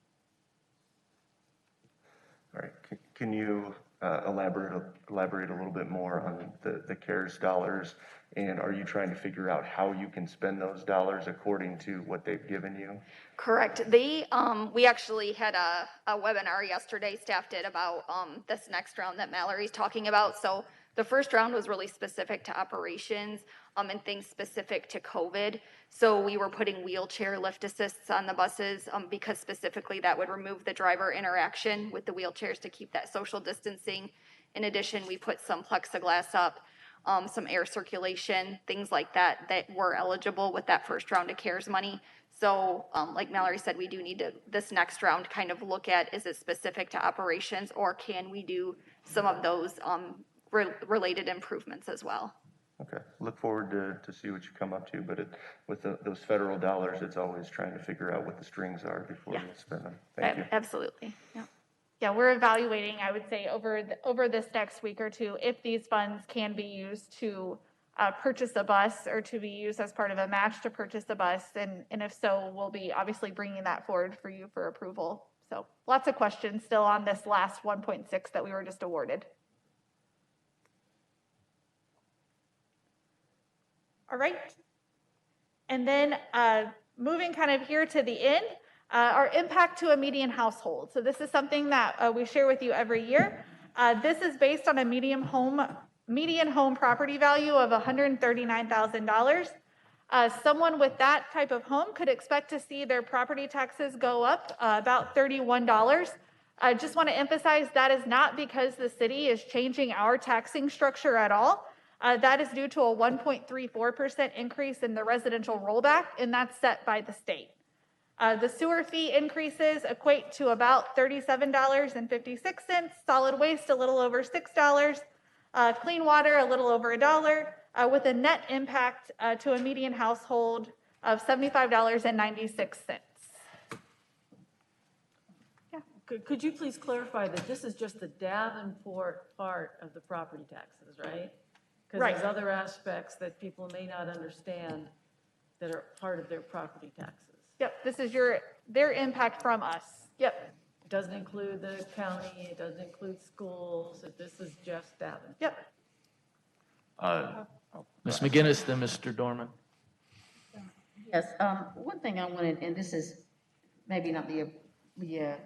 All right, can you elaborate a little bit more on the CARES dollars? And are you trying to figure out how you can spend those dollars according to what they've given you? Correct. We actually had a webinar yesterday, staff did, about this next round that Mallory's talking about. So the first round was really specific to operations and things specific to COVID. So we were putting wheelchair lift assists on the buses because specifically that would remove the driver interaction with the wheelchairs to keep that social distancing. In addition, we put some plexiglass up, some air circulation, things like that were eligible with that first round of CARES money. So like Mallory said, we do need to, this next round, kind of look at, is it specific to operations, or can we do some of those related improvements as well? Okay, look forward to see what you come up to, but with those federal dollars, it's always trying to figure out what the strings are before you spend them. Thank you. Absolutely, yeah. Yeah, we're evaluating, I would say, over this next week or two, if these funds can be used to purchase a bus or to be used as part of a match to purchase a bus. And if so, we'll be obviously bringing that forward for you for approval. So lots of questions still on this last 1.6 that we were just awarded. All right. And then moving kind of here to the end, our impact to a median household. So this is something that we share with you every year. This is based on a median home property value of $139,000. Someone with that type of home could expect to see their property taxes go up about $31. I just want to emphasize that is not because the city is changing our taxing structure at all. That is due to a 1.34% increase in the residential rollback, and that's set by the state. The sewer fee increases equate to about $37.56, solid waste a little over $6, clean water a little over $1, with a net impact to a median household of $75.96. Yeah. Could you please clarify that this is just the Davenport part of the property taxes, right? Because there's other aspects that people may not understand that are part of their property taxes. Yep, this is their impact from us. Yep. It doesn't include the county, it doesn't include schools, this is just Davenport. Yep. Ms. McGinnis, then Mr. Dorman. Yes, one thing I wanted, and this is maybe not the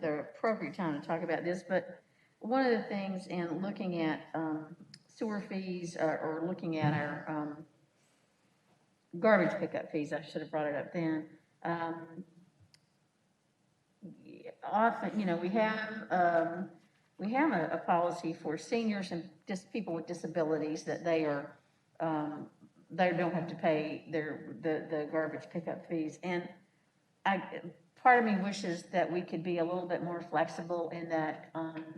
appropriate time to talk about this, but one of the things in looking at sewer fees or looking at our garbage pickup fees, I should have brought it up then. Often, we have a policy for seniors and just people with disabilities that they don't have to pay the garbage pickup fees. And part of me wishes that we could be a little bit more flexible in that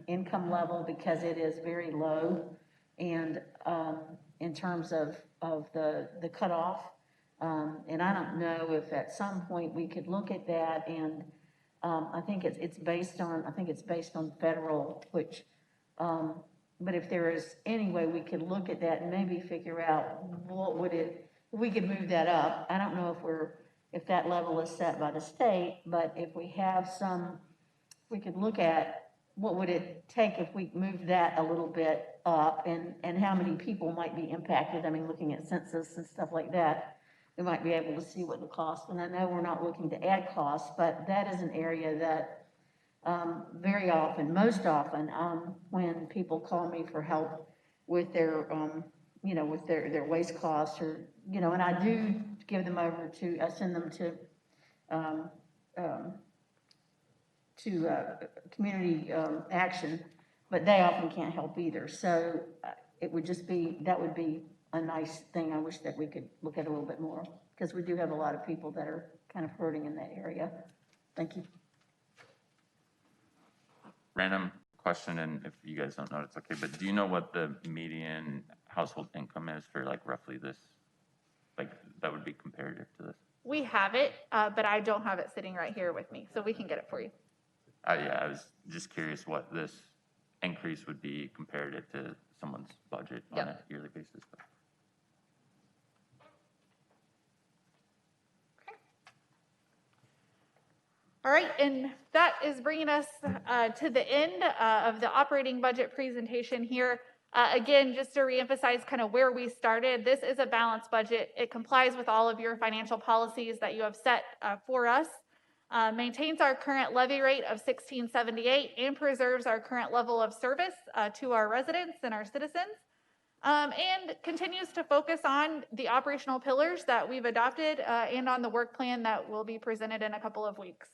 income level, because it is very low, and in terms of the cutoff. And I don't know if at some point we could look at that, and I think it's based on federal, which, but if there is any way we could look at that and maybe figure out if we could move that up. I don't know if that level is set by the state, but if we have we could look at what would it take if we moved that a little bit up, and how many people might be impacted. I mean, looking at census and stuff like that, we might be able to see what the cost, and I know we're not looking to add costs, but that is an area that very often, most often, when people call me for help with their, with their waste costs, or, and I do give them over I send them to community action, but they often can't help either. So it would that would be a nice thing. I wish that we could look at a little bit more, because we do have a lot of people that are kind of hurting in that area. Thank you. Random question, and if you guys don't know, it's okay, but do you know what the median household income is for like roughly this, like that would be comparative to this? We have it, but I don't have it sitting right here with me, so we can get it for you. Yeah, I was just curious what this increase would be comparative to someone's budget on a yearly basis. All right, and that is bringing us to the end of the operating budget presentation here. Again, just to reemphasize kind of where we started, this is a balanced budget. It complies with all of your financial policies that you have set for us, maintains our current levy rate of $16.78, and preserves our current level of service to our residents and our citizens, and continues to focus on the operational pillars that we've adopted and on the work plan that will be presented in a couple of weeks.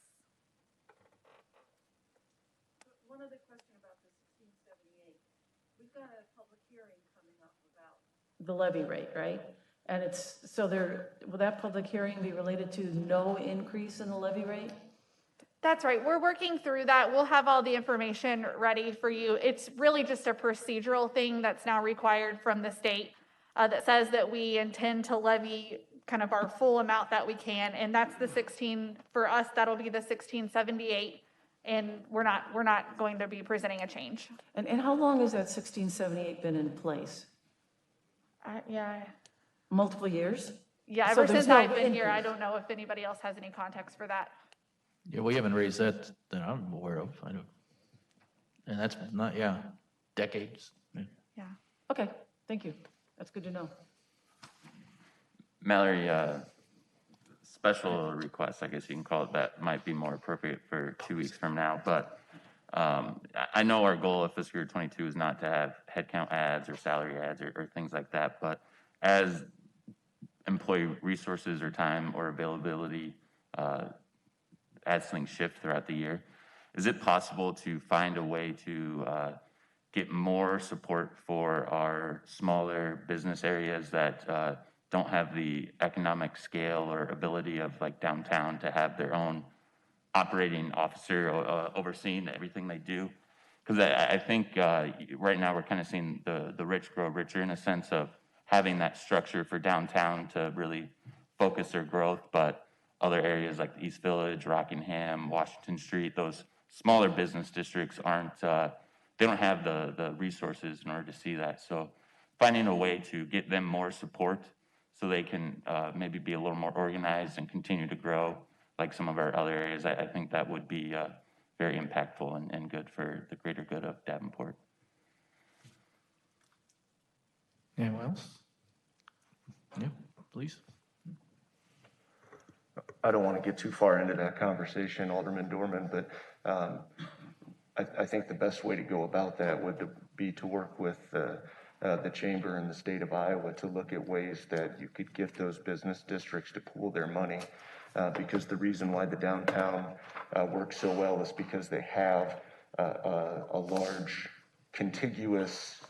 One other question about the 1678. We've got a public hearing coming up about the levy rate, right? And will that public hearing be related to no increase in the levy rate? That's right. We're working through that. We'll have all the information ready for you. It's really just a procedural thing that's now required from the state that says that we intend to levy kind of our full amount that we can. And that's the 16, for us, that'll be the 1678. And we're not going to be presenting a change. And how long has that 1678 been in place? Multiple years? Yeah, ever since I've been here. I don't know if anybody else has any context for that. Yeah, we haven't raised that I'm aware of. I don't, and that's not, decades. Yeah. Okay, thank you. That's good to know. Mallory, special request, I guess you can call it, that might be more appropriate for 2 weeks from now, but I know our goal of fiscal year 22 is not to have headcount ads or salary ads or things like that, but as employee resources or time or availability as things shift throughout the year, is it possible to find a way to get more support for our smaller business areas that don't have the economic scale or ability of like downtown to have their own operating officer overseeing everything they do? Because I think right now we're kind of seeing the rich grow richer in a sense of having that structure for downtown to really focus their growth, but other areas like the East Village, Rockingham, Washington Street, those smaller business districts they don't have the resources in order to see that. So finding a way to get them more support so they can maybe be a little more organized and continue to grow like some of our other areas, I think that would be very impactful and good for the greater good of Davenport. Anyone else? Yeah, please. I don't want to get too far into that conversation, Alderman Dorman, but I think the best way to go about that would be to work with the chamber in the state of Iowa to look at ways that you could get those business districts to pool their money. Because the reason why the downtown works so well is because they have a large contiguous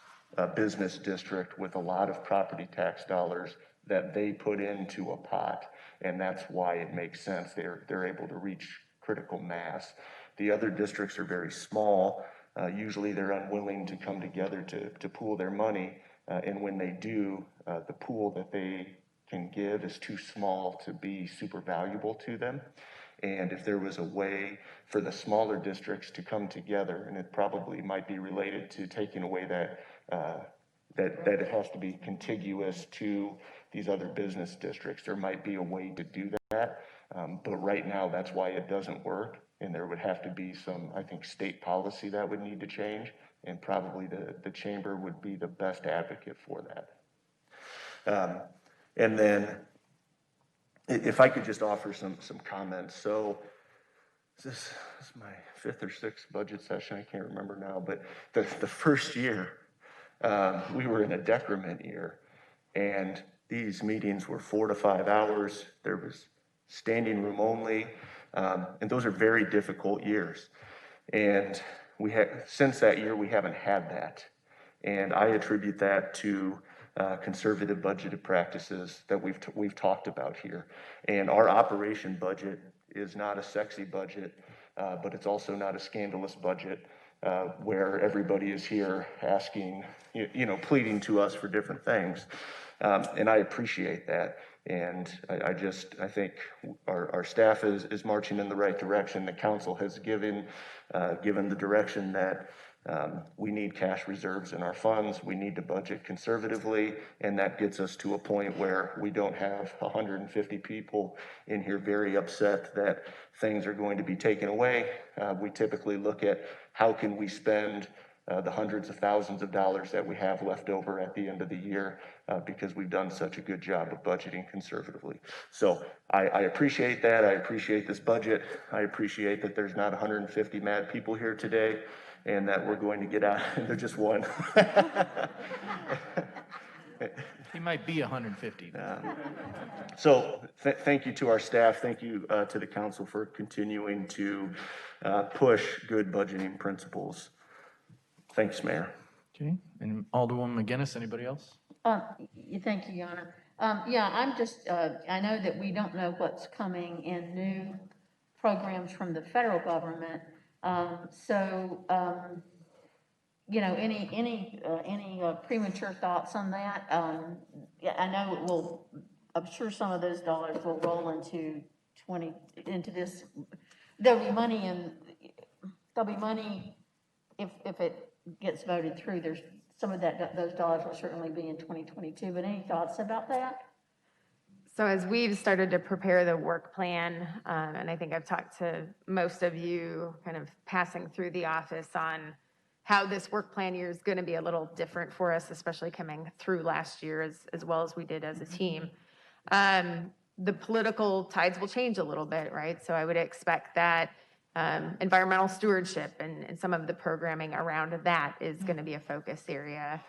business district with a lot of property tax dollars that they put into a pot, and that's why it makes sense. They're able to reach critical mass. The other districts are very small. Usually they're unwilling to come together to pool their money, and when they do, the pool that they can give is too small to be super valuable to them. And if there was a way for the smaller districts to come together, and it probably might be related to taking away that that it has to be contiguous to these other business districts, there might be a way to do that. But right now, that's why it doesn't work. And there would have to be some, I think, state policy that would need to change. And probably the chamber would be the best advocate for that. And then if I could just offer some comments. So this is my 5th or 6th budget session. I can't remember now, but the first year, we were in a decrement year, and these meetings were 4 to 5 hours. There was standing room only, and those are very difficult years. And since that year, we haven't had that. And I attribute that to conservative budgeted practices that we've talked about here. And our operation budget is not a sexy budget, but it's also not a scandalous budget where everybody is here asking, pleading to us for different things. And I appreciate that. And I think our staff is marching in the right direction. The council has given the direction that we need cash reserves in our funds. We need to budget conservatively, and that gets us to a point where we don't have 150 people in here very upset that things are going to be taken away. We typically look at how can we spend the hundreds of thousands of dollars that we have left over at the end of the year because we've done such a good job of budgeting conservatively. So I appreciate that. I appreciate this budget. I appreciate that there's not 150 mad people here today and that we're going to get out. There's just one. He might be 150. So thank you to our staff. Thank you to the council for continuing to push good budgeting principles. Thanks, Mayor. Okay, and Alderwoman McGinnis, anybody else? Thank you, Your Honor. Yeah, I'm just, I know that we don't know what's coming in new programs from the federal government. Any premature thoughts on that? Yeah, I know I'm sure some of those dollars will roll into this. There'll be money if it gets voted through. There's some of those dollars will certainly be in 2022, but any thoughts about that? So as we've started to prepare the work plan, and I think I've talked to most of you kind of passing through the office on how this work plan year is going to be a little different for us, especially coming through last year as well as we did as a team. The political tides will change a little bit, right? So I would expect that environmental stewardship and some of the programming around that is going to be a focus area.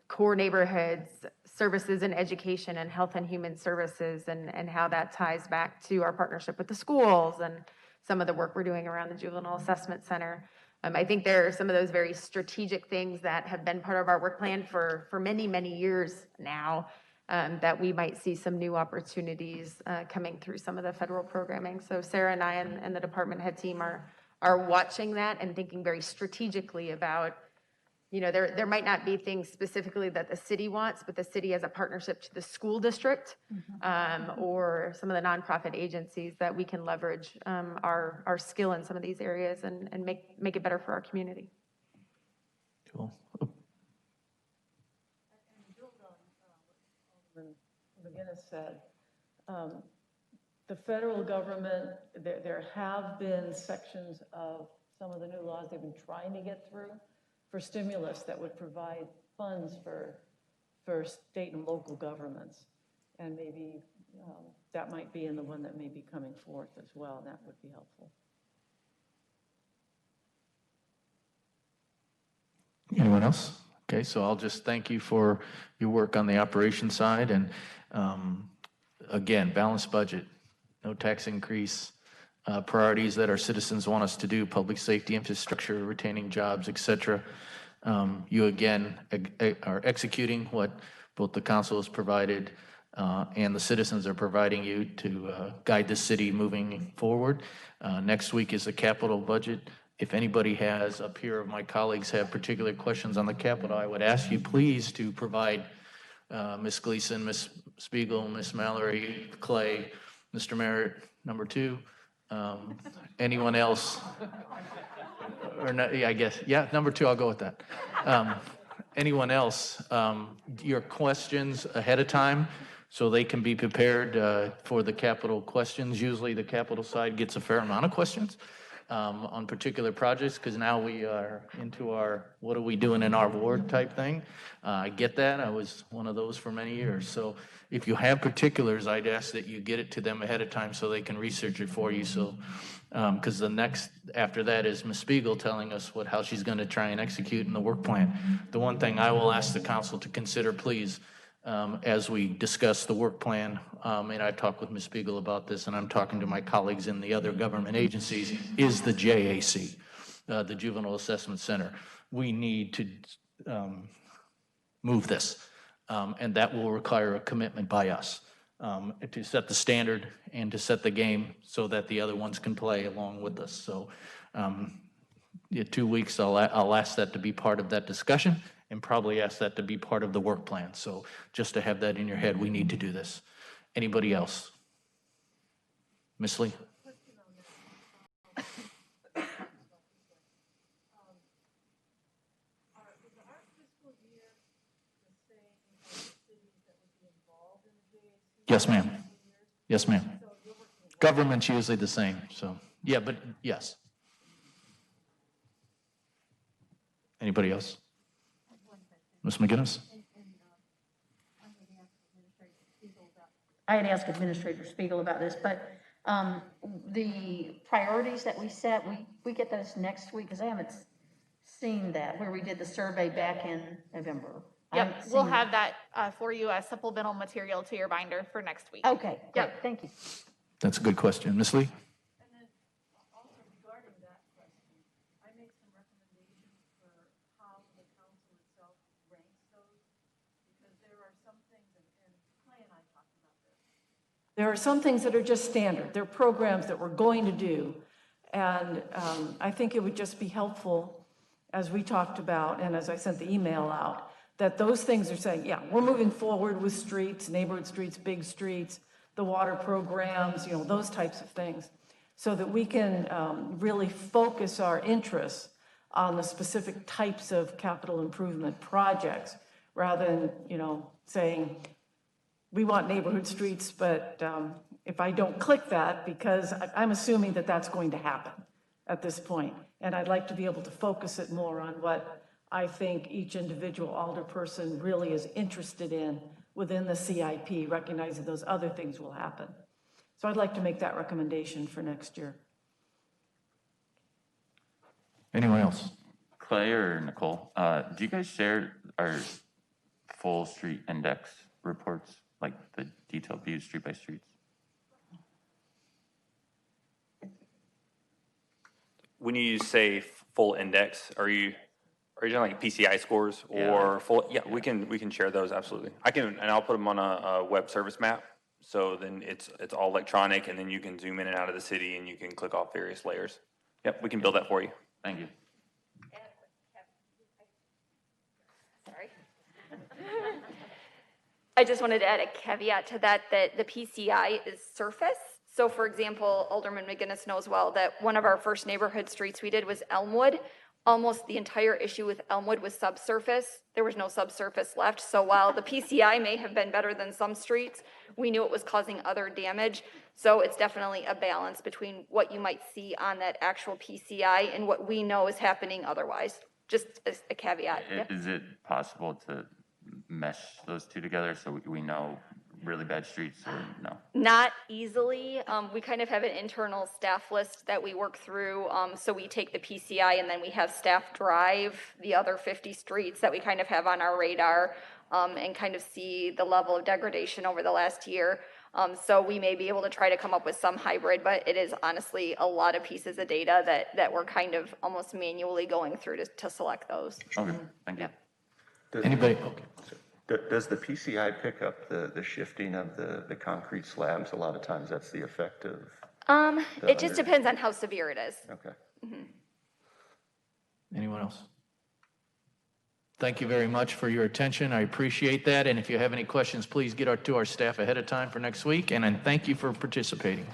Core neighborhoods, services and education and health and human services and how that ties back to our partnership with the schools and some of the work we're doing around the Juvenile Assessment Center. I think there are some of those very strategic things that have been part of our work plan for many, many years now that we might see some new opportunities coming through some of the federal programming. So Sarah and I and the department head team are watching that and thinking very strategically about, there might not be things specifically that the city wants, but the city has a partnership to the school district or some of the nonprofit agencies that we can leverage our skill in some of these areas and make it better for our community. Cool. McGinnis said, the federal government, there have been sections of some of the new laws they've been trying to get through for stimulus that would provide funds for state and local governments. And maybe that might be in the one that may be coming forth as well. That would be helpful. Anyone else? Okay, so I'll just thank you for your work on the operation side. And again, balanced budget, no tax increase, priorities that our citizens want us to do, public safety, infrastructure, retaining jobs, et cetera. You again are executing what both the council has provided and the citizens are providing you to guide the city moving forward. Next week is the capital budget. If anybody has, up here, my colleagues have particular questions on the capital, I would ask you please to provide Ms. Gleason, Ms. Spiegel, Miss Mallory, Clay, Mr. Merritt, number 2. Anyone else? Or not, yeah, I guess, yeah, number 2, I'll go with that. Anyone else, your questions ahead of time so they can be prepared for the capital questions. Usually the capital side gets a fair amount of questions on particular projects because now we are into our what are we doing in our ward type thing. I get that. I was one of those for many years. So if you have particulars, I'd ask that you get it to them ahead of time so they can research it for you. So because the next after that is Ms. Spiegel telling us how she's going to try and execute in the work plan. The one thing I will ask the council to consider, please, as we discuss the work plan, and I've talked with Ms. Spiegel about this, and I'm talking to my colleagues in the other government agencies, is the JAC, the Juvenile Assessment Center. We need to move this, and that will require a commitment by us to set the standard and to set the game so that the other ones can play along with us. So 2 weeks, I'll ask that to be part of that discussion and probably ask that to be part of the work plan. So just to have that in your head, we need to do this. Anybody else? Ms. Lee? Yes, ma'am. Yes, ma'am. Government's usually the same, so, yeah, but yes. Anybody else? Ms. McGinnis? I had asked Administrator Spiegel about this, but the priorities that we set, we get those next week, because I haven't seen that, where we did the survey back in November. Yep, we'll have that for you as supplemental material to your binder for next week. Okay, great, Yep. thank you. That's a good question. Ms. Lee? And then also regarding that question, I make some recommendations for how the council itself ranks those, because there are some things, and Clay and I talked about this. There are some things that are just standard. They're programs that we're going to do. And I think it would just be helpful, as we talked about, and as I sent the email out, that those things are saying, yeah, we're moving forward with streets, neighborhood streets, big streets, the water programs, those types of things, so that we can really focus our interests on the specific types of capital improvement projects, rather than, saying, we want neighborhood streets, but if I don't click that, because I'm assuming that that's going to happen at this point, and I'd like to be able to focus it more on what I think each individual alderperson really is interested in within the CIP, recognizing those other things will happen. So I'd like to make that recommendation for next year. Anyone else? Clay or Nicole, do you guys share our full street index reports, like the detailed views street by streets? When you say full index, are you doing like PCI scores or full? Yeah, we can share those, absolutely. And I'll put them on a web service map. So then it's all electronic, and then you can zoom in and out of the city, and you can click off various layers. Yep, we can build that for you. Thank you. Sorry. I just wanted to add a caveat to that the PCI is surface. So for example, Alderman McGinnis knows well that one of our first neighborhood streets we did was Elmwood. Almost the entire issue with Elmwood was subsurface. There was no subsurface left. So while the PCI may have been better than some streets, we knew it was causing other damage. So it's definitely a balance between what you might see on that actual PCI and what we know is happening otherwise. Just a caveat. Yep. Is it possible to mesh those two together so we know really bad streets or no? Not easily. We kind of have an internal staff list that we work through. So we take the PCI and then we have staff drive the other 50 streets that we kind of have on our radar and kind of see the level of degradation over the last year. So we may be able to try to come up with some hybrid, but it is honestly a lot of pieces of data that we're kind of almost manually going through to select those. Okay, thank you. Anybody? Okay. Does the PCI pick up the shifting of the concrete slabs? A lot of times that's the effect of. It just depends on how severe it is. Okay. Anyone else? Thank you very much for your attention. I appreciate that. And if you have any questions, please get to our staff ahead of time for next week. And then thank you for participating.